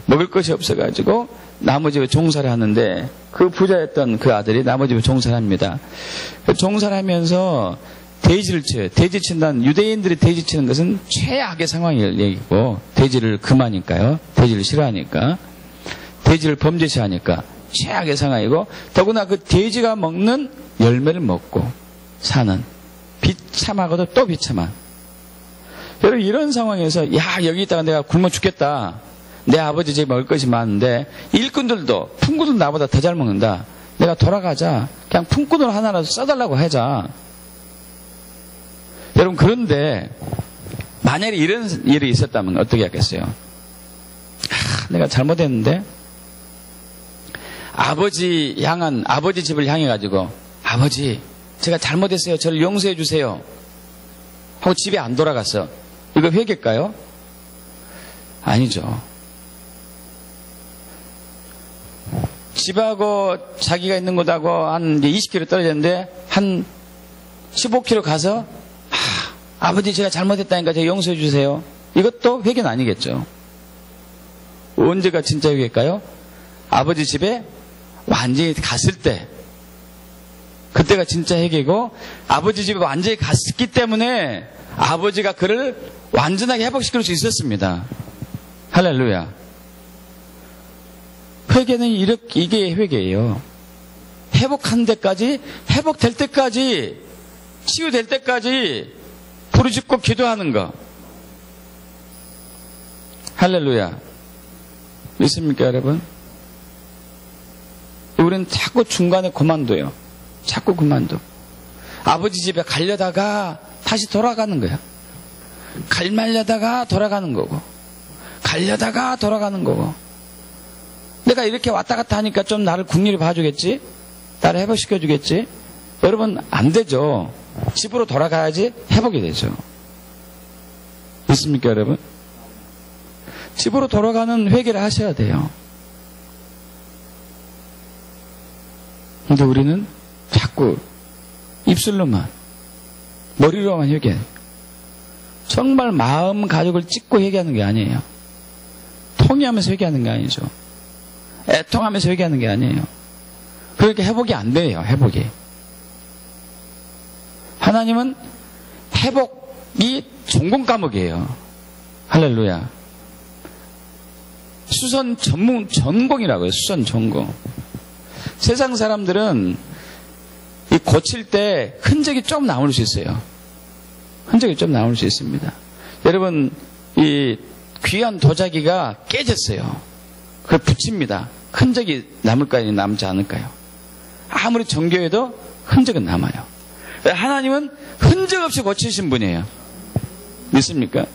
먹을 것이 없어가지고 나무집에 종사를 하는데, 그 부자였던 그 아들이 나무집에 종사를 합니다. 종사를 하면서 돼지를 쳐요. 돼지 친다는, 유대인들이 돼지 치는 것은 최악의 상황을 얘기고, 돼지를 금하니까요. 돼지를 싫어하니까. 돼지를 범죄시하니까 최악의 상황이고, 더구나 그 돼지가 먹는 열매를 먹고 사는, 비참하고도 또 비참한. 여러분, 이런 상황에서 야, 여기 있다가 내가 굶어 죽겠다. 내 아버지 집에 먹을 것이 많은데 일꾼들도, 품꾼들도 나보다 더 잘 먹는다. 내가 돌아가자. 그냥 품꾼으로 하나라도 써달라고 하자. 여러분, 그런데 만약에 이런 일이 있었다면 어떻게 하겠어요? 내가 잘못했는데 아버지 집을 향해 가지고, 아버지, 제가 잘못했어요. 저를 용서해 주세요. 하고 집에 안 돌아갔어. 이거 회개일까요? 아니죠. 집하고 자기가 있는 곳하고 한 20km 떨어졌는데 한 15km 가서 아버지, 제가 잘못했다니까 제가 용서해 주세요. 이것도 회개는 아니겠죠. 언제가 진짜 회개일까요? 아버지 집에 완전히 갔을 때, 그때가 진짜 회개고, 아버지 집에 완전히 갔기 때문에 아버지가 그를 완전하게 회복시킬 수 있었습니다. 할렐루야. 회개는 이게 회개예요. 회복한 데까지, 회복될 때까지, 치유될 때까지 부르짖고 기도하는 거. 할렐루야. 믿습니까, 여러분? 우리는 자꾸 중간에 그만둬요. 자꾸 그만둬. 아버지 집에 가려다가 다시 돌아가는 거야. 갈말려다가 돌아가는 거고, 가려다가 돌아가는 거고. 내가 이렇게 왔다 갔다 하니까 좀 나를 국리를 봐주겠지? 나를 회복시켜주겠지? 여러분, 안 되죠. 집으로 돌아가야지 회복이 되죠. 있습니까, 여러분? 집으로 돌아가는 회개를 하셔야 돼요. 근데 우리는 자꾸 입술로만, 머리로만 회개해요. 정말 마음 가족을 찢고 회개하는 게 아니에요. 통회하면서 회개하는 게 아니죠. 애통하면서 회개하는 게 아니에요. 그러니까 회복이 안 돼요. 회복이. 하나님은 회복이 전공 과목이에요. 할렐루야. 수선 전공이라고요. 수선 전공. 세상 사람들은 이 고칠 때 흔적이 좀 남을 수 있어요. 흔적이 좀 나올 수 있습니다. 여러분, 이 귀한 도자기가 깨졌어요. 그걸 붙입니다. 흔적이 남을까요? 남지 않을까요? 아무리 정교해도 흔적은 남아요. 하나님은 흔적 없이 고치신 분이에요. 믿습니까?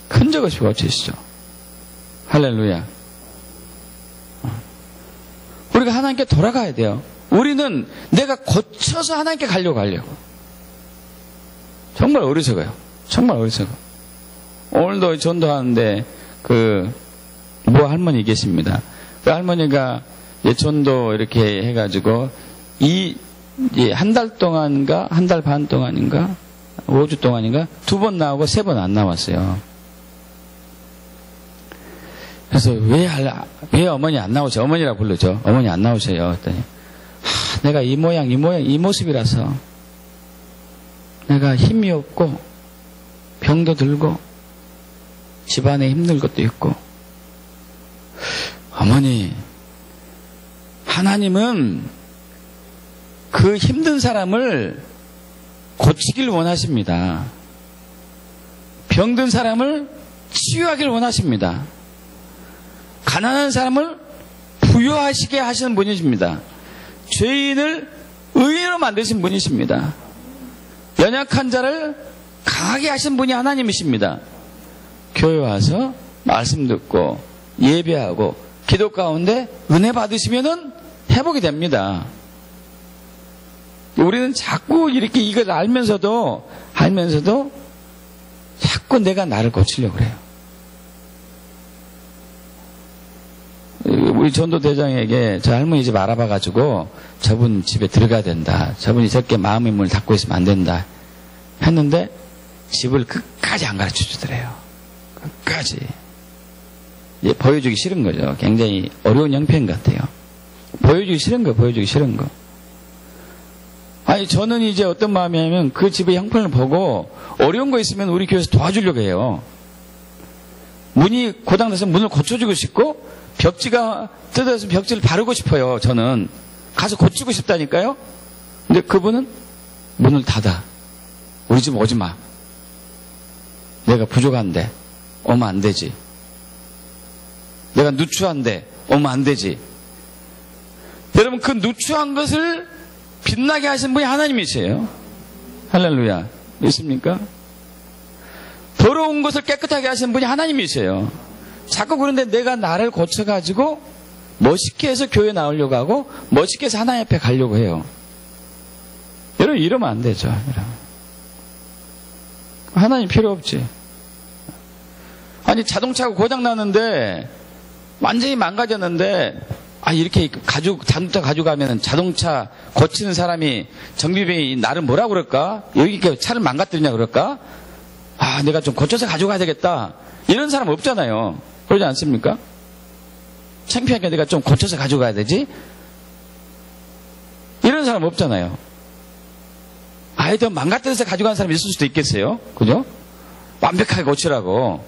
흔적 없이 고치시죠. 할렐루야. 우리가 하나님께 돌아가야 돼요. 우리는 내가 고쳐서 하나님께 가려고. 정말 어리석어요. 정말 어리석어. 오늘도 전도하는데 모 할머니 계십니다. 그 할머니가 전도 이렇게 해가지고 한 달 동안인가 한 달 반 동안인가 5주 동안인가 2번 나오고 3번 안 나왔어요. 그래서 왜 어머니 안 나오죠? 어머니라고 부르죠. 어머니 안 나오세요. 그랬더니 내가 이 모양 이 모습이라서 내가 힘이 없고 병도 들고 집안에 힘들 것도 있고. 어머니, 하나님은 그 힘든 사람을 고치길 원하십니다. 병든 사람을 치유하길 원하십니다. 가난한 사람을 부유하시게 하시는 분이십니다. 죄인을 의인으로 만드신 분이십니다. 연약한 자를 강하게 하신 분이 하나님이십니다. 교회 와서 말씀 듣고 예배하고 기도 가운데 은혜 받으시면은 회복이 됩니다. 우리는 자꾸 이렇게 이걸 알면서도 자꾸 내가 나를 고치려고 그래요. 우리 전도대장에게 저 할머니 집 알아봐가지고 저분 집에 들어가야 된다. 저분이 저렇게 마음의 문을 닫고 있으면 안 된다. 했는데 집을 끝까지 안 가르쳐 주더래요. 끝까지. 이제 보여주기 싫은 거죠. 굉장히 어려운 형편 같아요. 보여주기 싫은 거. 아니, 저는 이제 어떤 마음이냐면 그 집의 형편을 보고 어려운 거 있으면 우리 교회에서 도와주려고 해요. 문이 고장나서 문을 고쳐주고 싶고 벽지가 뜯어서 벽지를 바르고 싶어요. 저는 가서 고치고 싶다니까요. 근데 그분은 문을 닫아. 우리 집 오지 마. 내가 부족한데 오면 안 되지. 내가 누추한데 오면 안 되지. 여러분, 그 누추한 것을 빛나게 하신 분이 하나님이세요. 할렐루야. 믿습니까? 더러운 것을 깨끗하게 하신 분이 하나님이세요. 자꾸 그런데 내가 나를 고쳐가지고 멋있게 해서 교회 나오려고 하고 멋있게 해서 하나님 앞에 가려고 해요. 여러분, 이러면 안 되죠. 하나님 필요 없지. 아니, 자동차가 고장나는데 완전히 망가졌는데 이렇게 자동차 가져가면 자동차 고치는 사람이 정비병이 나를 뭐라고 그럴까? 여기 차를 망가뜨리냐 그럴까? 내가 좀 고쳐서 가져가야 되겠다. 이런 사람 없잖아요. 그러지 않습니까? 창피하게 내가 좀 고쳐서 가져가야 되지? 이런 사람 없잖아요. 더 망가뜨려서 가져가는 사람이 있을 수도 있겠어요. 그죠? 완벽하게 고치라고.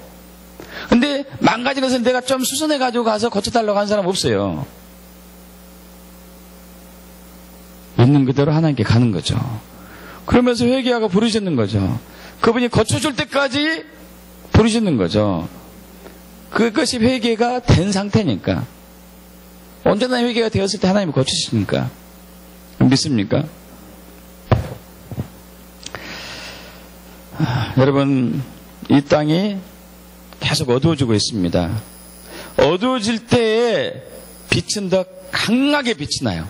근데 망가진 것을 내가 좀 수선해 가지고 가서 고쳐달라고 하는 사람 없어요. 있는 그대로 하나님께 가는 거죠. 그러면서 회개하고 부르짖는 거죠. 그분이 고쳐줄 때까지 부르짖는 거죠. 그것이 회개가 된 상태니까. 언제나 회개가 되었을 때 하나님이 고치시니까. 믿습니까? 여러분, 이 땅이 계속 어두워지고 있습니다. 어두워질 때에 빛은 더 강하게 빛이 나요.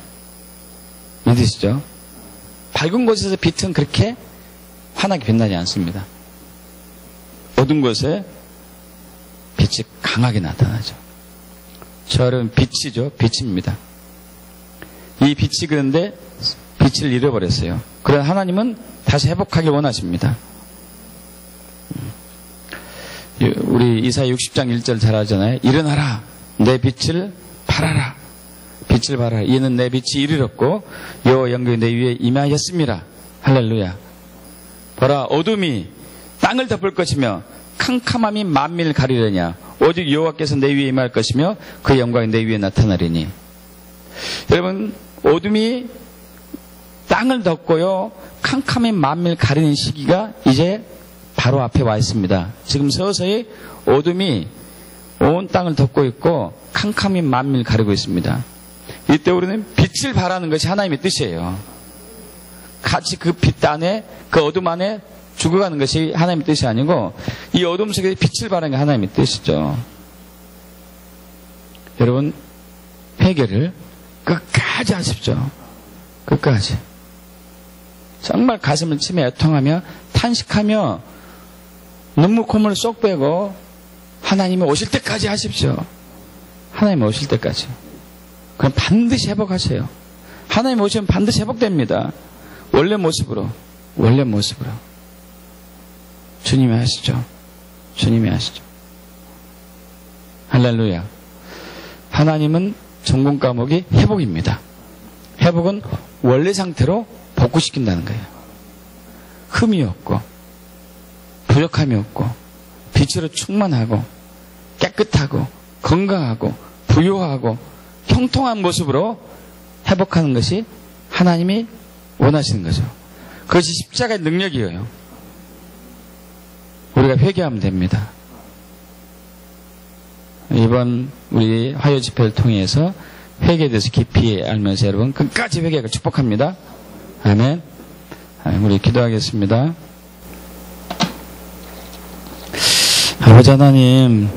믿으시죠? 밝은 곳에서 빛은 그렇게 환하게 빛나지 않습니다. 어두운 곳에 빛이 강하게 나타나죠. 저는 빛이죠. 빛입니다. 이 빛이 그런데 빛을 잃어버렸어요. 그러나 하나님은 다시 회복하길 원하십니다. 우리 이사야 60장 1절 잘 하잖아요. 일어나라, 내 빛을 발하라. 빛을 발하라. 이는 내 빛이 이르렀고 여호와 영광이 내 위에 임하였습니다. 할렐루야. 보라, 어둠이 땅을 덮을 것이며 캄캄함이 만민을 가리려냐. 오직 여호와께서 내 위에 임할 것이며 그 영광이 내 위에 나타나리니. 여러분, 어둠이 땅을 덮고요 캄캄한 만밀 가리는 시기가 이제 바로 앞에 와 있습니다. 지금 서서히 어둠이 온 땅을 덮고 있고 캄캄한 만밀 가리고 있습니다. 이때 우리는 빛을 발하는 것이 하나님의 뜻이에요. 같이 그 빛 안에, 그 어둠 안에 죽어가는 것이 하나님의 뜻이 아니고 이 어둠 속에 빛을 발하는 게 하나님의 뜻이죠. 여러분, 회개를 끝까지 하십시오. 끝까지. 정말 가슴을 치며 애통하며 탄식하며 눈물 콧물 쏙 빼고 하나님이 오실 때까지 하십시오. 하나님 오실 때까지. 그럼 반드시 회복하세요. 하나님 오시면 반드시 회복됩니다. 원래 모습으로. 원래 모습으로. 주님이 하시죠. 주님이 하시죠. 할렐루야. 하나님은 전공 과목이 회복입니다. 회복은 원래 상태로 복구시킨다는 거예요. 흠이 없고 부족함이 없고 빛으로 충만하고 깨끗하고 건강하고 부유하고 형통한 모습으로 회복하는 것이 하나님이 원하시는 거죠. 그것이 십자가의 능력이에요. 우리가 회개하면 됩니다. 이번 우리 화요 집회를 통해서 회개에 대해서 깊이 알면서 여러분 끝까지 회개하고 축복합니다. 아멘. 우리 기도하겠습니다. 아버지 하나님,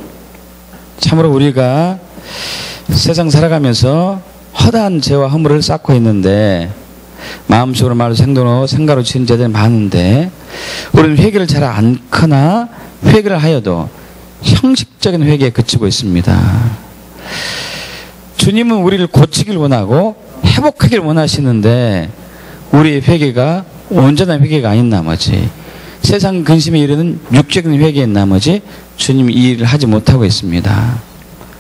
참으로 우리가 세상 살아가면서 허다한 죄와 허물을 쌓고 있는데 마음속으로 말로 생각으로 생각으로 지은 죄들이 많은데 우리는 회개를 잘 않거나 회개를 하여도 형식적인 회개에 그치고 있습니다. 주님은 우리를 고치길 원하고 회복하길 원하시는데 우리의 회개가 온전한 회개가 아닌 나머지 세상 근심에 이르는 육적인 회개인 나머지 주님이 이 일을 하지 못하고 있습니다.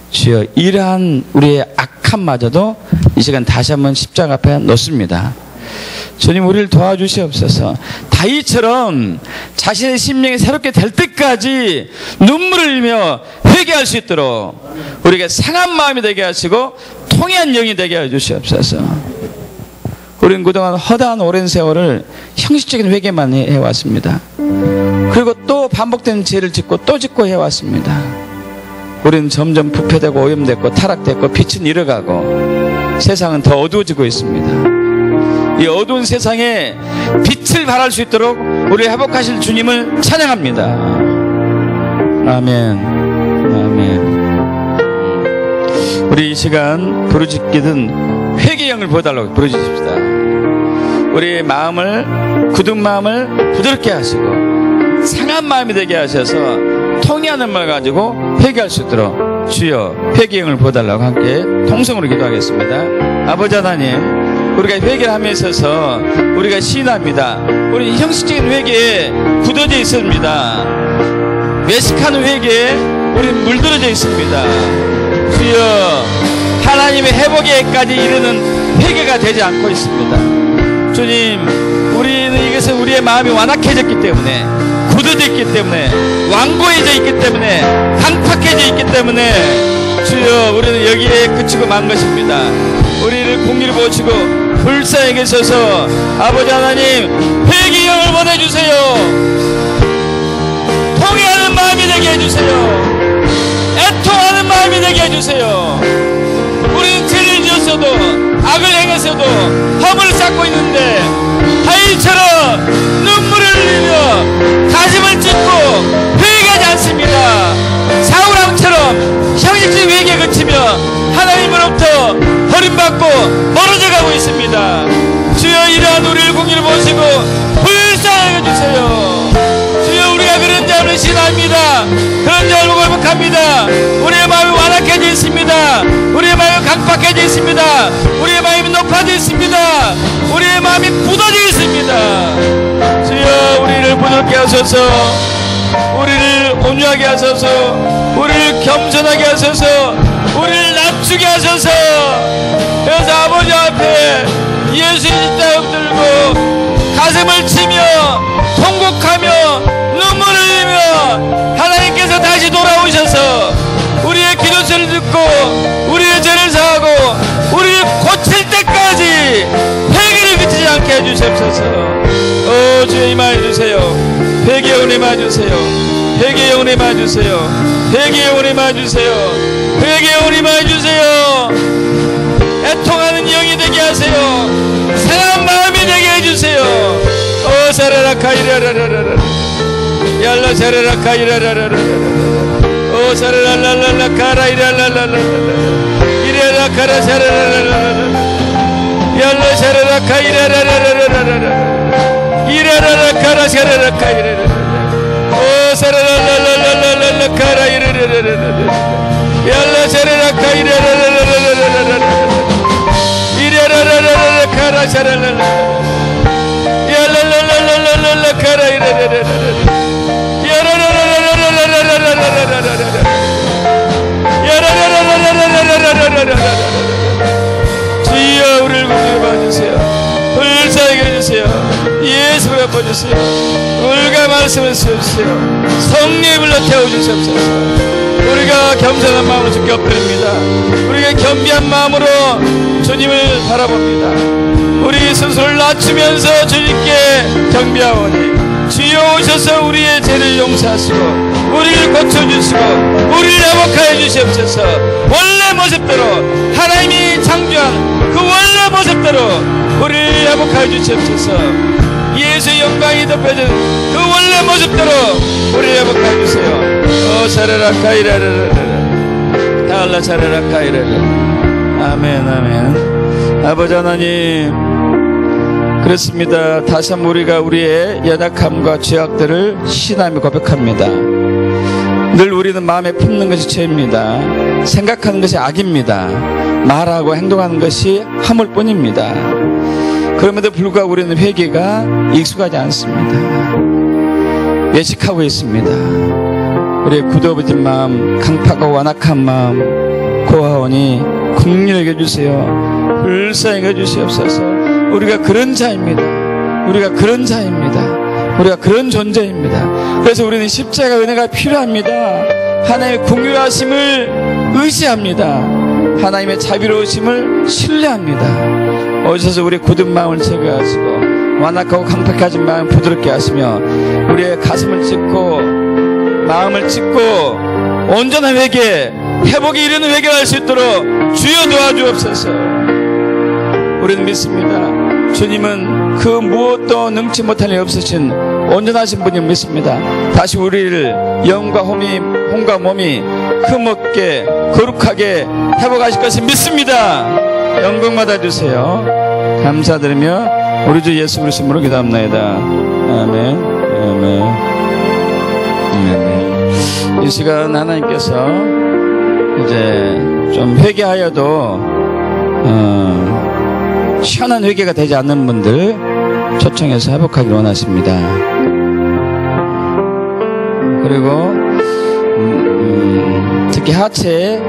주여, 이러한 우리의 악함마저도 이 시간 다시 한번 십자가 앞에 놓습니다. 주님, 우리를 도와주시옵소서. 다윗처럼 자신의 심령이 새롭게 될 때까지 눈물을 흘리며 회개할 수 있도록 우리가 상한 마음이 되게 하시고 통해한 영이 되게 해주시옵소서. 우리는 그동안 허다한 오랜 세월을 형식적인 회개만 해왔습니다. 그리고 또 반복되는 죄를 짓고 또 짓고 해왔습니다. 우리는 점점 부패되고 오염됐고 타락됐고 빛은 잃어가고 세상은 더 어두워지고 있습니다. 이 어두운 세상에 빛을 발할 수 있도록 우리 회복하실 주님을 찬양합니다. 아멘. 아멘. 우리 이 시간 부르짖기든 회개형을 보여달라고 부르짖읍시다. 우리의 마음을, 굳은 마음을 부드럽게 하시고 상한 마음이 되게 하셔서 통해하는 말 가지고 회개할 수 있도록 주여 회개형을 보여달라고 함께 통성으로 기도하겠습니다. 아버지 하나님, 우리가 회개를 함에 있어서 우리가 시인합니다. 우리 형식적인 회개에 굳어져 있습니다. 외식하는 회개에 우리는 물들어져 있습니다. 주여, 하나님의 회복에까지 이르는 회개가 되지 않고 있습니다. 주님, 우리는 이것은 우리의 마음이 완악해졌기 때문에, 굳어져 있기 때문에, 완고해져 있기 때문에, 강팍해져 있기 때문에 주여, 우리는 여기에 그치고 만 것입니다. 우리를 공의를 보시고 불쌍히 계셔서 아버지 하나님 회개의 영을 보내주세요. 통회하는 마음이 되게 해주세요. 애통하는 마음이 되게 해주세요. 우리는 죄를 지었어도 악을 행했어도 허물을 쌓고 있는데 다윗처럼 눈물을 흘리며 가슴을 찢고 회개하지 않습니다. 사울왕처럼 형식적인 회개에 그치며 하나님으로부터 버림받고 멀어져 가고 있습니다. 주여, 이러한 우리를 공의를 보시고 불쌍히 해주세요. 주여, 우리가 그런 자를 신합니다. 그런 자를 회복합니다. 우리의 마음이 완악해져 있습니다. 우리의 마음이 강팍해져 있습니다. 우리의 마음이 높아져 있습니다. 우리의 마음이 굳어져 있습니다. 주여, 우리를 부드럽게 하소서. 우리를 온유하게 하소서. 우리를 겸손하게 하소서. 우리를 낮추게 하소서. 그래서 아버지 앞에 예수의 십자가 들고 가슴을 치며 통곡하며 눈물을 흘리며 하나님께서 다시 돌아오셔서 우리의 기도소리를 듣고 우리의 죄를 사하고 우리를 고칠 때까지 회개를 그치지 않게 해주시옵소서. 주시옵소서. 주여 임하여 주세요. 회개의 은혜 임하여 주세요. 회개의 은혜 임하여 주세요. 회개의 은혜 임하여 주세요. 회개의 은혜 임하여 주세요. 애통하는 영이 되게 하세요. 상한 마음이 되게 해주세요. 사라라 카이라라라라 얄라 사라라 카이라라라라 사라라라라 카라이라라라라 이래라 카라 사라라라라 얄라 사라라 카이라라라라라 이래라라 카라 사라라 카이라라라 사라라라라라라 카라이라라라라 얄라 사라라 카이라라라라라라 이래라라라라 카라 사라라라 야라라라라라라 카라이라라라라 야라라라라라라라라라라라 야라라라라라라라라라라 주여 우리를 구원해 봐주세요. 불쌍히 해주세요. 예수를 갚아주세요. 우리가 말씀을 쓰주세요. 성령의 불러 태워주시옵소서. 우리가 겸손한 마음으로 주께 엎드립니다. 우리가 겸비한 마음으로 주님을 바라봅니다. 우리 스스로를 낮추면서 주님께 경배하오니 주여 오셔서 우리의 죄를 용서하시고 우리를 고쳐주시고 우리를 회복하여 주시옵소서. 원래 모습대로 하나님이 창조한 그 원래 모습대로 우리를 회복하여 주시옵소서. 예수의 영광이 덮여진 그 원래 모습대로 우리를 회복하여 주세요. 사라라 카이라라라라 달라 사라라 카이라라라. 아멘 아멘. 아버지 하나님, 그렇습니다. 다시 한번 우리가 우리의 연약함과 죄악들을 시인하며 고백합니다. 늘 우리는 마음에 품는 것이 죄입니다. 생각하는 것이 악입니다. 말하고 행동하는 것이 허물뿐입니다. 그럼에도 불구하고 우리는 회개가 익숙하지 않습니다. 외식하고 있습니다. 우리의 굳어버진 마음, 강팍하고 완악한 마음 고하오니 긍휼히 여겨주세요. 불쌍히 여겨주시옵소서. 우리가 그런 자입니다. 우리가 그런 자입니다. 우리가 그런 존재입니다. 그래서 우리는 십자가 은혜가 필요합니다. 하나님의 긍휼하심을 의지합니다. 하나님의 자비로우심을 신뢰합니다. 오셔서 우리의 굳은 마음을 제거하시고 완악하고 강팍해진 마음을 부드럽게 하시며 우리의 가슴을 찢고 마음을 찢고 온전한 회개, 회복이 이르는 회개를 할 수 있도록 주여 도와주옵소서. 우리는 믿습니다. 주님은 그 무엇도 능치 못할 일 없으신 온전하신 분이 믿습니다. 다시 우리를 영과 혼과 몸이 흠없게 거룩하게 회복하실 것을 믿습니다. 영광 받아주세요. 감사드리며 우리 주 예수 그리스도로 기도합나이다. 아멘. 아멘. 아멘. 이 시간 하나님께서 이제 좀 회개하여도 시원한 회개가 되지 않는 분들 초청해서 회복하길 원하십니다. 그리고 특히 하체